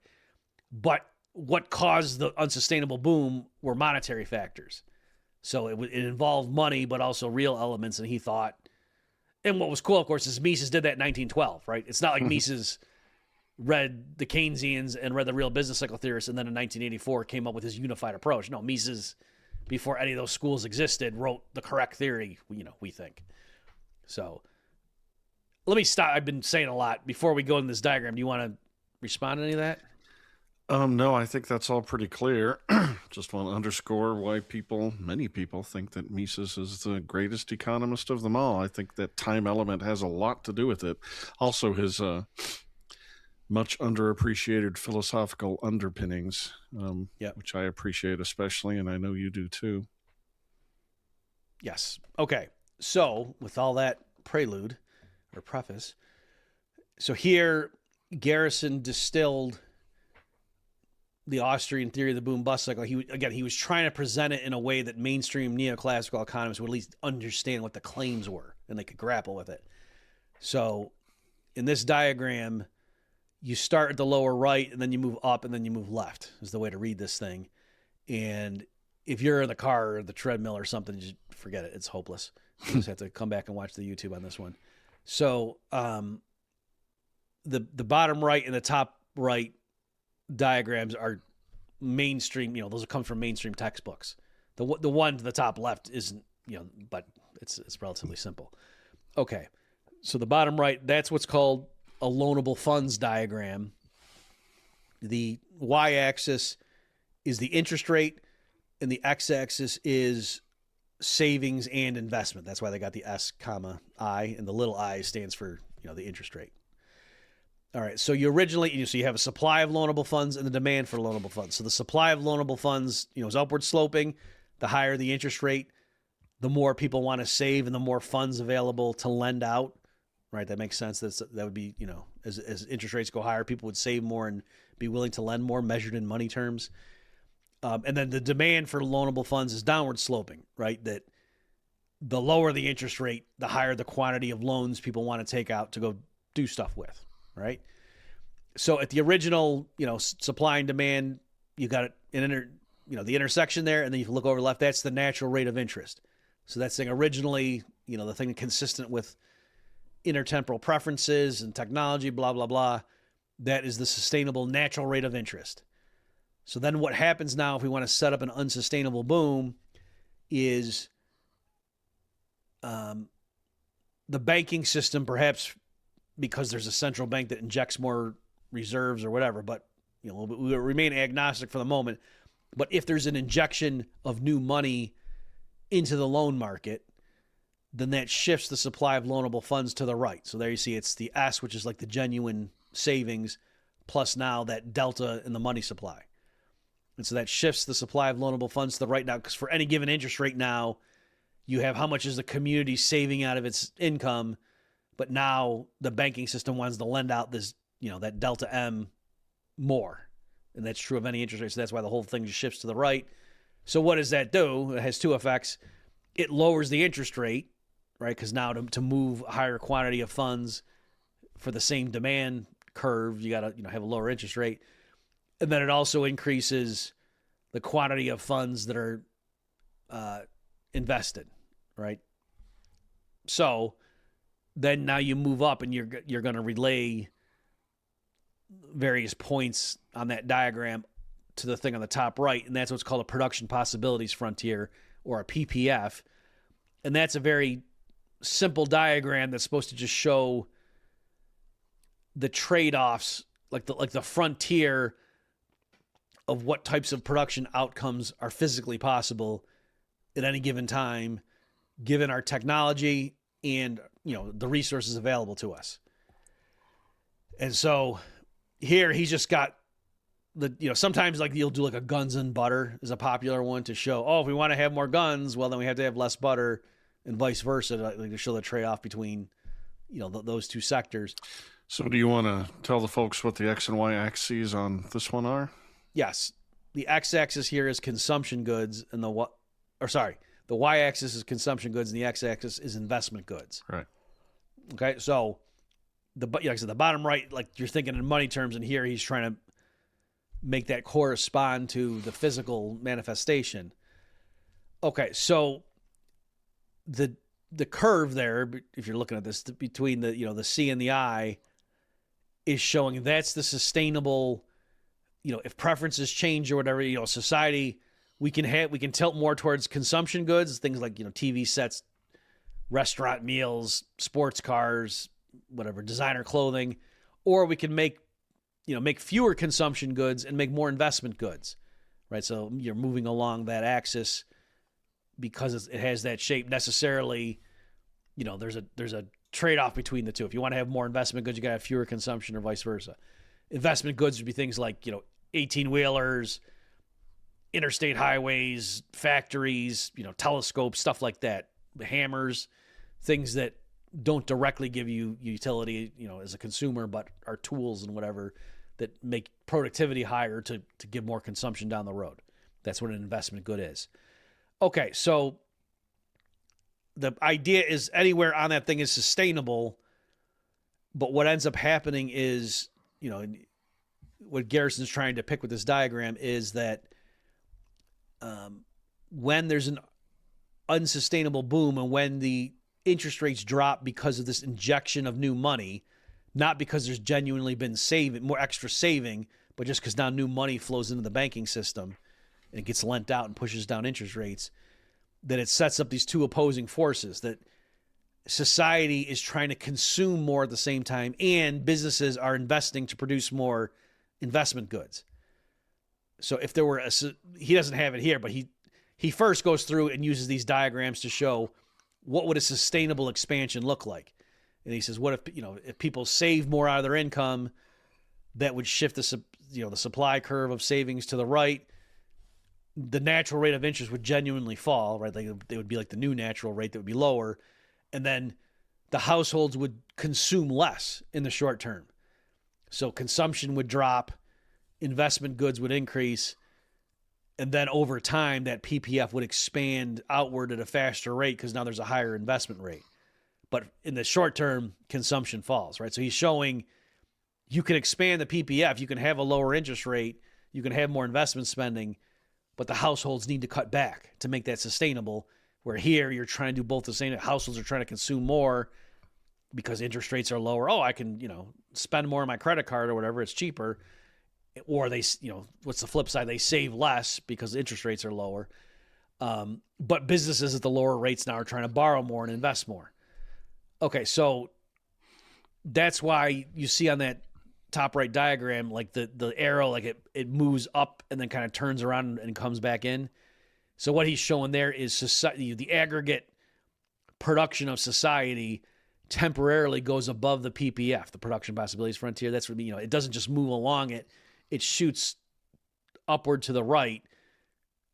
But what caused the unsustainable boom were monetary factors. So it involved money, but also real elements. And he thought, and what was cool, of course, is Mises did that in 1912, right? It's not like Mises read the Keynesians and read the real business cycle theorists, and then in 1984 came up with his unified approach. No, Mises, before any of those schools existed, wrote the correct theory, we think. So let me stop. I've been saying a lot. Before we go in this diagram, do you want to respond to any of that? No, I think that's all pretty clear. Just want to underscore why many people think that Mises is the greatest economist of them all. I think that time element has a lot to do with it. Also, his much underappreciated philosophical underpinnings, which I appreciate especially, and I know you do too. Yes. Okay. So, with all that prelude or preface, so here Garrison distilled the Austrian theory of the boom-bust cycle. He was trying to present it in a way that mainstream neoclassical economists would at least understand what the claims were, and they could grapple with it. So in this diagram, you start at the lower right, and then you move up, and then you move left is the way to read this thing. And if you're in the car or the treadmill or something, just forget it. It's hopeless. You just have to come back and watch the YouTube on this one. So the bottom right and the top right diagrams are mainstream, those come from mainstream textbooks. The one to the top left isn't, but it's relatively simple. Okay. So the bottom right, that's what's called a loanable funds diagram. The y-axis is the interest rate, and the x-axis is savings and investment. That's why they got the S, I, and the little I stands for, the interest rate. All right. So you have a supply of loanable funds and the demand for loanable funds. So the supply of loanable funds, is upward sloping. The higher the interest rate, the more people want to save and the more funds available to lend out. Right. That makes sense. That would be, as interest rates go higher, people would save more and be willing to lend more, measured in money terms. And then the demand for loanable funds is downward sloping, right? That the lower the interest rate, the higher the quantity of loans people want to take out to go do stuff with, right? So at the original, supply and demand, you got the intersection there, and then you can look over left. That's the natural rate of interest. So that's saying originally, the thing consistent with intertemporal preferences and technology, blah, blah, blah. That is the sustainable natural rate of interest. So then what happens now if we want to set up an unsustainable boom is the banking system, perhaps because there's a central bank that injects more reserves or whatever, but we remain agnostic for the moment. But if there's an injection of new money into the loan market, then that shifts the supply of loanable funds to the right. So there you see it's the S, which is like the genuine savings, plus now that delta in the money supply. And so that shifts the supply of loanable funds to the right now, because for any given interest rate now, you have how much is the community saving out of its income, but now the banking system wants to lend out this, that delta M more. And that's true of any interest rate. So that's why the whole thing just shifts to the right. So what does that do? It has two effects. It lowers the interest rate, right? Because now to move a higher quantity of funds for the same demand curve, you got to have a lower interest rate. And then it also increases the quantity of funds that are invested, right? So then now you move up and you're going to relay various points on that diagram to the thing on the top right, and that's what's called a production possibilities frontier, or a PPF. And that's a very simple diagram that's supposed to just show the trade-offs, like the frontier of what types of production outcomes are physically possible at any given time, given our technology and the resources available to us. And so here he's just got sometimes like you'll do like a guns and butter is a popular one to show, if we want to have more guns, well then we have to have less butter, and vice versa, to show the trade-off between those two sectors. So do you want to tell the folks what the X and Y axes on this one are? Yes. The X-axis here is consumption goods, and the Y-axis is consumption goods, and the X-axis is investment goods. Right. Okay, so the bottom right, like you're thinking in money terms, and here he's trying to make that correspond to the physical manifestation. Okay, so the curve there, if you're looking at this, between the C and the I, is showing that's the sustainable. If preferences change or whatever, society, we can tilt more towards consumption goods, things like, TV sets, restaurant meals, sports cars, whatever, designer clothing, or we can make fewer consumption goods and make more investment goods, right? So you're moving along that axis because it has that shape. Necessarily, there's a trade-off between the two. If you want to have more investment goods, you got to have fewer consumption, or vice versa. Investment goods would be things like, 18-wheelers, interstate highways, factories, telescopes, stuff like that, hammers, things that don't directly give you utility, as a consumer, but are tools and whatever that make productivity higher to give more consumption down the road. That's what an investment good is. Okay, so the idea is anywhere on that thing is sustainable, but what ends up happening is, what Garrison's trying to pick with this diagram is that when there's an unsustainable boom and when the interest rates drop because of this injection of new money, not because there's genuinely been more extra saving, but just because now new money flows into the banking system and it gets lent out and pushes down interest rates, that it sets up these two opposing forces, that society is trying to consume more at the same time and businesses are investing to produce more investment goods. So if there were he doesn't have it here, but he first goes through and uses these diagrams to show what would a sustainable expansion look like. And he says, what if, if people save more out of their income, that would shift the supply curve of savings to the right. The natural rate of interest would genuinely fall, right? Like they would be like the new natural rate that would be lower. And then the households would consume less in the short term. So consumption would drop, investment goods would increase, and then over time that PPF would expand outward at a faster rate because now there's a higher investment rate. But in the short term, consumption falls, right? So he's showing you can expand the PPF, you can have a lower interest rate, you can have more investment spending, but the households need to cut back to make that sustainable. Where here you're trying to do both the same. Households are trying to consume more because interest rates are lower. Oh, I can, spend more on my credit card or whatever. It's cheaper. Or they, what's the flip side? They save less because interest rates are lower. But businesses at the lower rates now are trying to borrow more and invest more. Okay, so that's why you see on that top right diagram, like the arrow, like it moves up and then kind of turns around and comes back in. So what he's showing there is society, the aggregate production of society temporarily goes above the PPF, the production possibilities frontier. That's what, it doesn't just move along it shoots upward to the right,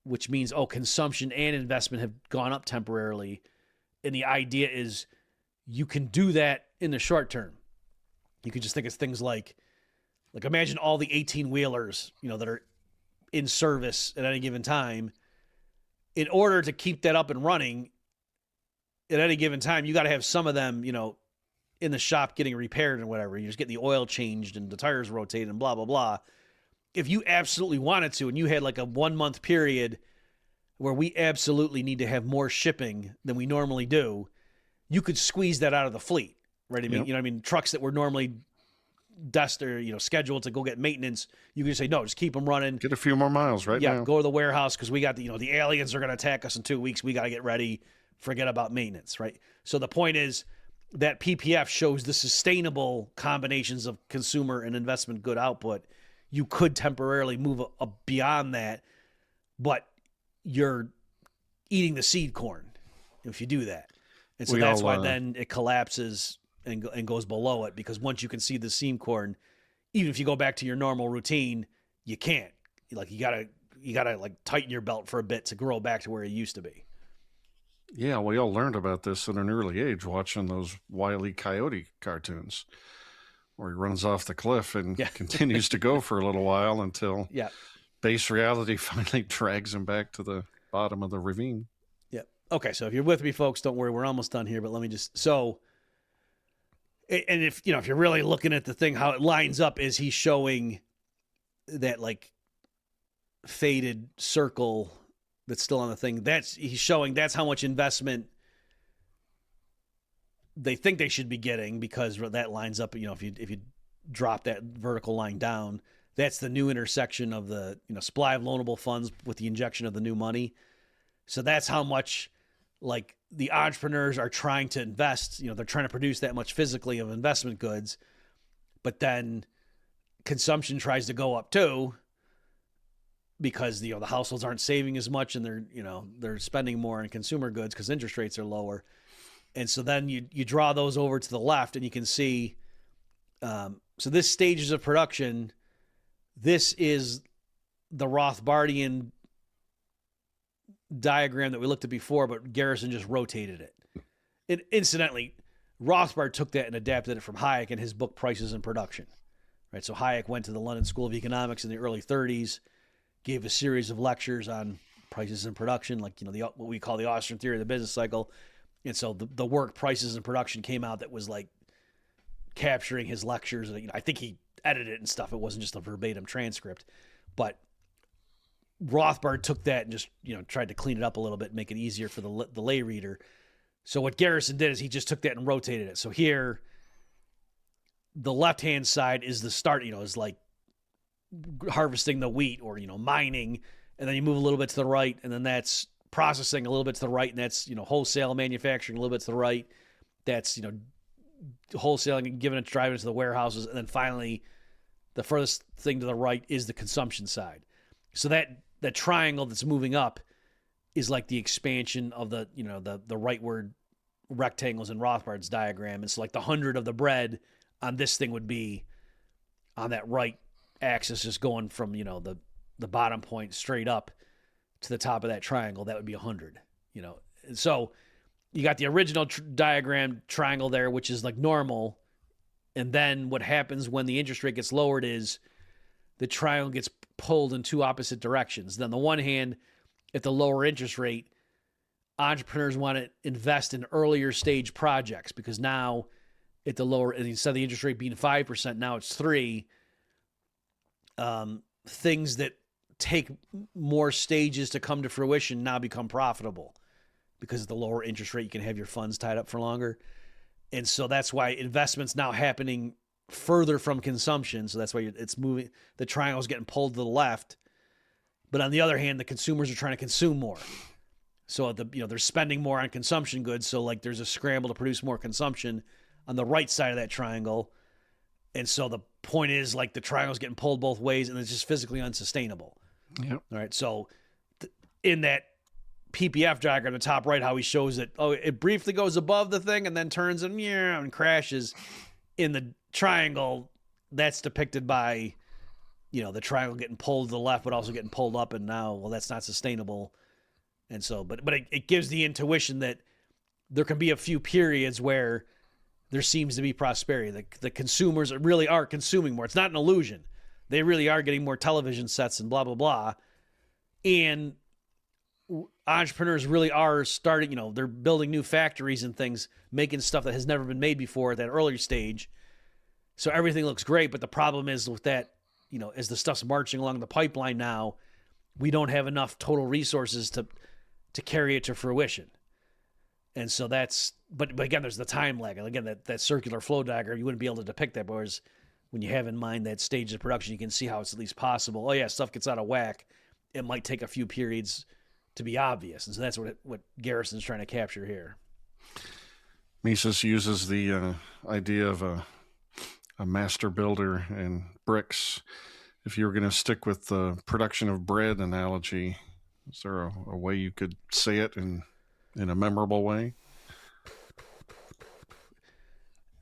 which means, consumption and investment have gone up temporarily. And the idea is you can do that in the short term. You can just think of things like imagine all the 18-wheelers, that are in service at any given time. In order to keep that up and running at any given time, you got to have some of them, in the shop getting repaired and whatever. You just get the oil changed and the tires rotated and blah, blah, blah. If you absolutely wanted to, and you had like a 1 month period where we absolutely need to have more shipping than we normally do, you could squeeze that out of the fleet, right? I mean, Yep. Trucks that were normally scheduled to go get maintenance, you can just say, no, just keep them running. Get a few more miles right now. Go to the warehouse because we got the aliens are going to attack us in 2 weeks. We got to get ready. Forget about maintenance, right? So the point is that PPF shows the sustainable combinations of consumer and investment good output. You could temporarily move beyond that, but you're eating the seed corn if you do that. And so that's why then it collapses and goes below it, because once you can see the seed corn, even if you go back to your normal routine, you can't. You gotta like tighten your belt for a bit to grow back to where it used to be. Yeah, we all learned about this at an early age watching those Wile E. Coyote cartoons where he runs off the cliff and continues to go for a little while until base reality finally drags him back to the bottom of the ravine. Yep. Okay, so if you're with me, folks, don't worry, we're almost done here, but let me just... And if you're really looking at the thing, how it lines up is he's showing that like faded circle that's still on the thing. He's showing that's how much investment they think they should be getting, because that lines up. If you drop that vertical line down, that's the new intersection of the supply of loanable funds with the injection of the new money. So that's how much like the entrepreneurs are trying to invest. They're trying to produce that much physically of investment goods, but then consumption tries to go up too, because the households aren't saving as much and they're spending more on consumer goods because interest rates are lower. And so then you draw those over to the left and you can see, so this stages of production, this is the Rothbardian diagram that we looked at before, but Garrison just rotated it. And incidentally, Rothbard took that and adapted it from Hayek in his book Prices and Production. Right? So Hayek went to the London School of Economics in the early 30s, gave a series of lectures on prices and production, like what we call the Austrian theory of the business cycle. And so the work Prices and Production came out that was like capturing his lectures. I think he edited it and stuff. It wasn't just a verbatim transcript, but Rothbard took that and just tried to clean it up a little bit and make it easier for the lay reader. So what Garrison did is he just took that and rotated it. So here, the left-hand side is the start, is like harvesting the wheat or, mining. And then you move a little bit to the right, and then that's processing a little bit to the right, and that's, wholesale manufacturing a little bit to the right. That's, wholesaling and giving it, driving it to the warehouses. And then finally, the furthest thing to the right is the consumption side. So that triangle that's moving up is like the expansion of the rightward rectangles in Rothbard's diagram. It's like the 100 of the bread on this thing would be on that right axis, just going from, the bottom point straight up to the top of that triangle, that would be 100, And so you got the original diagram triangle there, which is like normal. And then what happens when the interest rate gets lowered is the triangle gets pulled in two opposite directions. Then on the one hand, at the lower interest rate, entrepreneurs want to invest in earlier stage projects because now at the lower, instead of the interest rate being 5%, now it's 3%. Things that take more stages to come to fruition now become profitable because of the lower interest rate. You can have your funds tied up for longer. And so that's why investment's now happening further from consumption. So that's why it's moving. The triangle's getting pulled to the left. But on the other hand, the consumers are trying to consume more. So they're spending more on consumption goods. So like there's a scramble to produce more consumption on the right side of that triangle. And so the point is like the triangle's getting pulled both ways and it's just physically unsustainable. Yep. All right. So in that PPF diagram, the top right, how he shows it, it briefly goes above the thing and then turns and crashes. In the triangle, that's depicted by, the triangle getting pulled to the left, but also getting pulled up. And now, well, that's not sustainable. And so, but it gives the intuition that there can be a few periods where there seems to be prosperity. The consumers really are consuming more. It's not an illusion. They really are getting more television sets and blah, blah, blah. And entrepreneurs really are starting, they're building new factories and things, making stuff that has never been made before at that earlier stage. So everything looks great. But the problem is with that, as the stuff's marching along the pipeline now, we don't have enough total resources to carry it to fruition. And so but again, there's the time lag. And again, that circular flow diagram, you wouldn't be able to depict that. Whereas when you have in mind that stage of production, you can see how it's at least possible. Oh yeah, stuff gets out of whack. It might take a few periods to be obvious. And so that's what Garrison's trying to capture here. Mises uses the idea of a master builder and bricks. If you were going to stick with the production of bread analogy, is there a way you could say it in a memorable way?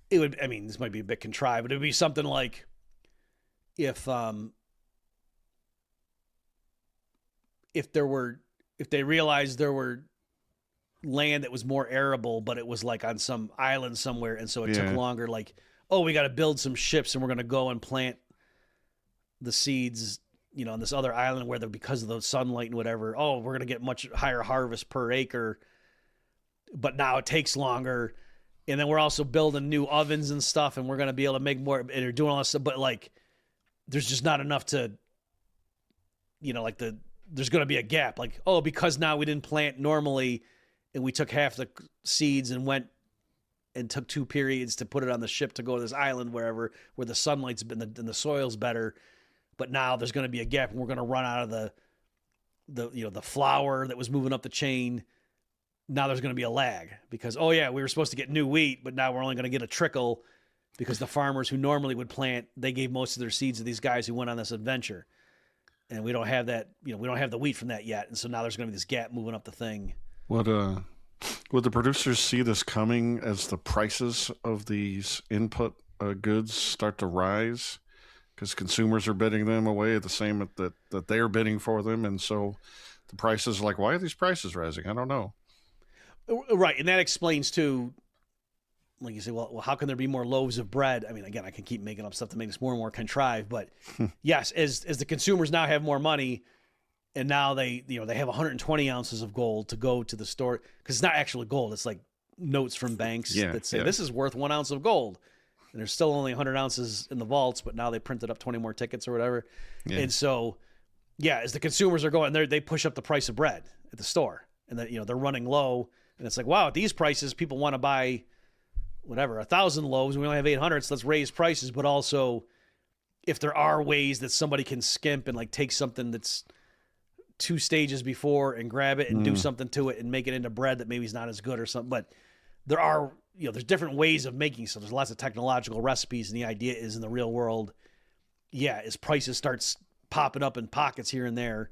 It would, this might be a bit contrived, but it would be something like if they realized there were land that was more arable, but it was like on some island somewhere. And so it took longer, like, we got to build some ships and we're going to go and plant the seeds, on this other island where because of the sunlight and whatever, we're going to get much higher harvest per acre, but now it takes longer. And then we're also building new ovens and stuff and we're going to be able to make more, and they're doing all this stuff, but like, there's just not enough to, there's going to be a gap. Like, because now we didn't plant normally and we took half the seeds and went and took 2 periods to put it on the ship to go to this island where the sunlight's been and the soil's better. But now there's going to be a gap and we're going to run out of the flour that was moving up the chain. Now there's going to be a lag because, we were supposed to get new wheat, but now we're only going to get a trickle because the farmers who normally would plant, they gave most of their seeds to these guys who went on this adventure. And we don't have that, we don't have the wheat from that yet. And so now there's going to be this gap moving up the thing. Would the producers see this coming as the prices of these input goods start to rise? Because consumers are bidding them away at the same that they're bidding for them. And so the prices are like, why are these prices rising? I don't know. Right. And that explains too, like you say, well, how can there be more loaves of bread? Again, I can keep making up stuff to make this more and more contrived, but yes, as the consumers now have more money and now they have 120 ounces of gold to go to the store, because it's not actually gold. It's like notes from banks that say this is worth 1 ounce of gold. And there's still only 100 ounces in the vaults, but now they printed up 20 more tickets or whatever. Yeah. And so, as the consumers are going, they push up the price of bread at the store, and then they're running low, and it's like, wow, at these prices, people want to buy whatever 1,000 loaves. We only have 800, so let's raise prices. But also, if there are ways that somebody can skimp and like take something that's 2 stages before and grab it and do something to it and make it into bread that maybe is not as good or something, but there are. There's different ways of making stuff. There's lots of technological recipes, and the idea is in the real world, as prices starts popping up in pockets here and there,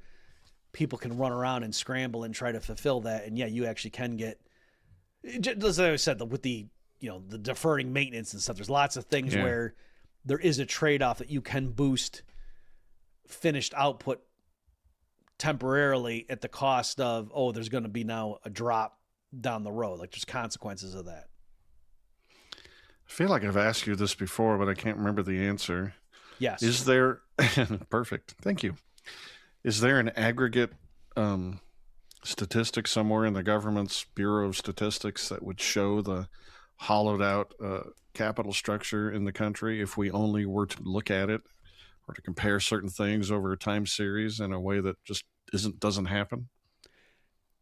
people can run around and scramble and try to fulfill that. And you actually can get, as I said, with the the deferring maintenance and stuff. There's lots of things where there is a trade-off that you can boost finished output temporarily at the cost of, there's going to be now a drop down the road. Like there's consequences of that. I feel like I've asked you this before, but I can't remember the answer. Yes. Is there, perfect, thank you. Is there an aggregate statistic somewhere in the government's Bureau of Statistics that would show the hollowed out capital structure in the country if we only were to look at it or to compare certain things over a time series in a way that just doesn't happen?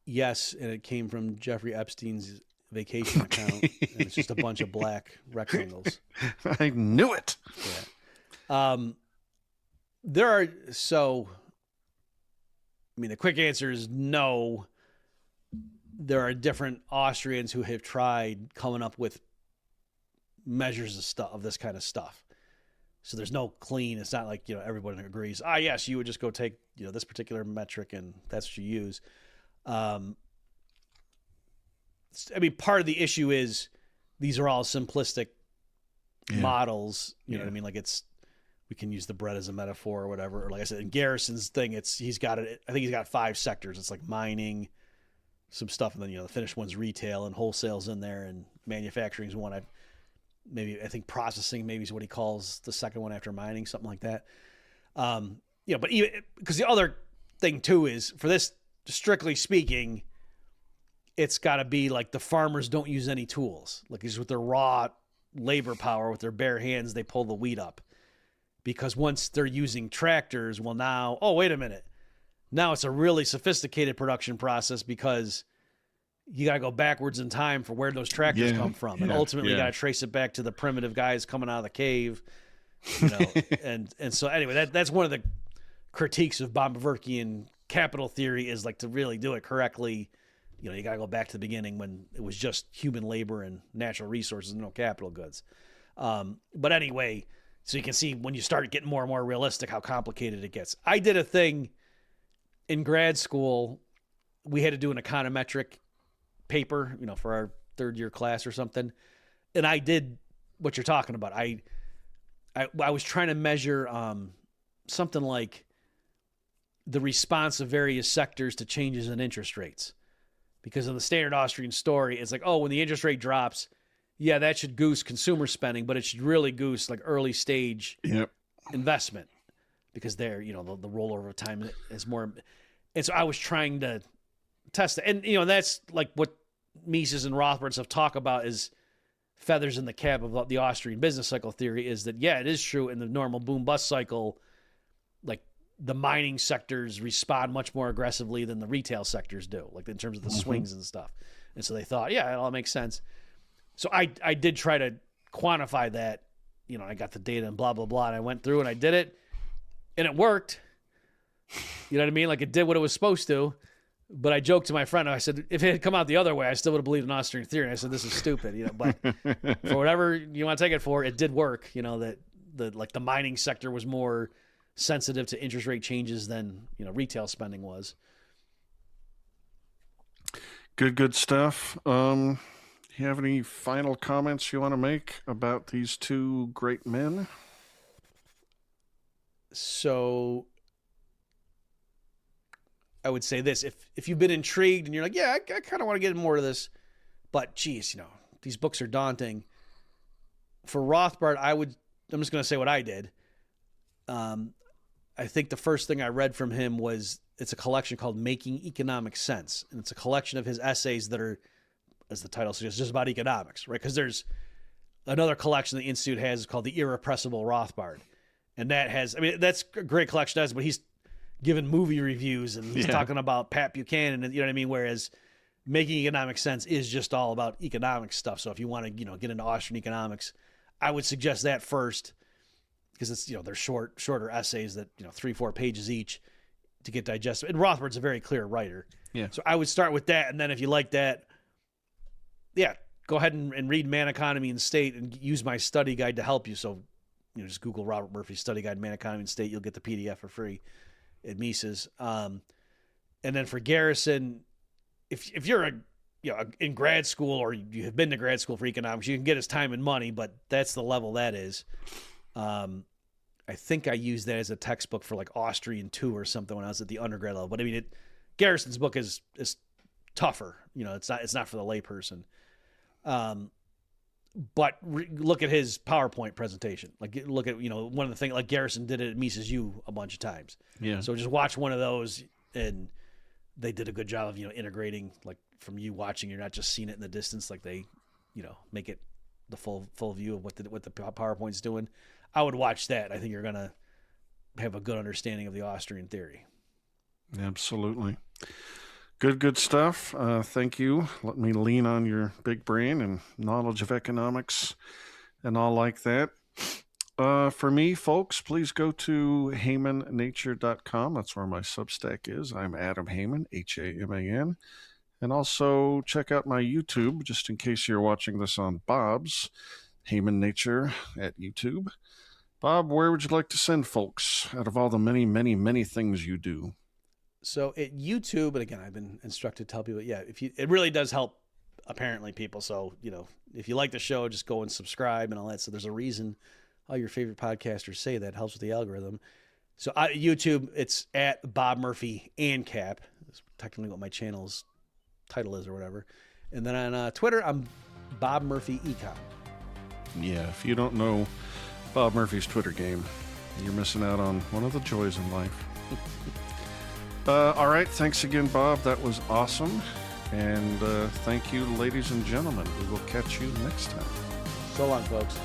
Yes, and it came from Jeffrey Epstein's vacation account, and it's just a bunch of black rectangles. I knew it. Yeah. The quick answer is no. There are different Austrians who have tried coming up with measures of this kind of stuff. So there's no clean. It's not like, everyone agrees. Yes, you would just go take, this particular metric and that's what you use. Part of the issue is these are all simplistic models. You know what I mean? Like we can use the bread as a metaphor or whatever. Or like I said, in Garrison's thing, he's got 5 sectors. It's like mining, some stuff, and then the finished one's retail and wholesale's in there, and manufacturing's one. I think processing maybe is what he calls the second one after mining, something like that. But even because the other thing too is, for this, strictly speaking, it's got to be like the farmers don't use any tools. Like just with their raw labor power, with their bare hands, they pull the wheat up. Because once they're using tractors, well now, wait a minute. Now it's a really sophisticated production process because you got to go backwards in time for where those tractors come from. And ultimately you got to trace it back to the primitive guys coming out of the cave, and so anyway, that's one of the critiques of Bombeverkian capital theory is like to really do it correctly. You got to go back to the beginning when it was just human labor and natural resources and no capital goods. But anyway, so you can see when you start getting more and more realistic how complicated it gets. I did a thing in grad school. We had to do an econometric paper, for our third year class or something. And I did what you're talking about. I was trying to measure something like the response of various sectors to changes in interest rates. Because in the standard Austrian story, it's like, when the interest rate drops, that should goose consumer spending, but it should really goose like early stage investment because they're, the rollover of time is more. And so I was trying to test it. And, that's like what Mises and Rothbard stuff talk about is feathers in the cap of the Austrian business cycle theory is that, it is true in the normal boom bust cycle, like the mining sectors respond much more aggressively than the retail sectors do, like in terms of the swings and stuff. And so they thought, it all makes sense. So I did try to quantify that, I got the data and blah, blah, blah. And I went through and I did it and it worked. You know what I mean? Like it did what it was supposed to. But I joked to my friend, I said, if it had come out the other way, I still would have believed in Austrian theory. And I said, this is stupid, but for whatever you want to take it for, it did work, that the mining sector was more sensitive to interest rate changes than, retail spending was. Good stuff. You have any final comments you want to make about these two great men? So I would say this, if you've been intrigued and you're like, I kind of want to get more of this, but geez, these books are daunting. For Rothbard, I'm just going to say what I did. I think the first thing I read from him was, it's a collection called Making Economic Sense. And it's a collection of his essays that are, as the title suggests, just about economics, right? Because there's another collection the Institute has called The Irrepressible Rothbard. And that has, that's a great collection, but he's given movie reviews and he's talking about Pat Buchanan and you know what I mean? Whereas Making Economic Sense is just all about economic stuff. So if you want to, get into Austrian economics, I would suggest that first because it's, they're shorter essays that, 3-4 pages each to get digested. And Rothbard's a very clear writer. Yeah. So I would start with that. And then if you like that, go ahead and read Man, Economy, and State and use my study guide to help you. So, just Google Robert Murphy's study guide, Man, Economy, and State. You'll get the PDF for free at Mises. And then for Garrison, if you're in grad school or you have been to grad school for economics, you can get his time and money, but that's the level that is. I think I used that as a textbook for like Austrian 2 or something when I was at the undergrad level. But I mean, Garrison's book is tougher. It's not for the layperson. But look at his PowerPoint presentation. Like, look at, one of the things, like Garrison did it at Mises U a bunch of times. Yeah. So just watch one of those, and they did a good job of, integrating, like, from you watching, you're not just seeing it in the distance. Like, they, make it the full view of what the PowerPoint's doing. I would watch that. I think you're going to have a good understanding of the Austrian theory. Absolutely. Good stuff. Thank you. Let me lean on your big brain and knowledge of economics and all like that. For me, folks, please go to HamanNature.com. That's where my Substack is. I'm Adam Haman, Haman. And also check out my YouTube, just in case you're watching this on Bob's, Haman Nature at YouTube. Bob, where would you like to send folks out of all the many, many, many things you do? So at YouTube, and again, I've been instructed to tell people, it really does help, apparently, people. So, if you like the show, just go and subscribe and all that. So there's a reason all your favorite podcasters say that. It helps with the algorithm. So YouTube, it's at Bob Murphy and Cap. That's technically what my channel's title is or whatever. And then on Twitter, I'm Bob Murphy Econ. Yeah, if you don't know Bob Murphy's Twitter game, you're missing out on one of the joys in life. All right. Thanks again, Bob. That was awesome. And thank you, ladies and gentlemen. We will catch you next time. So long, folks.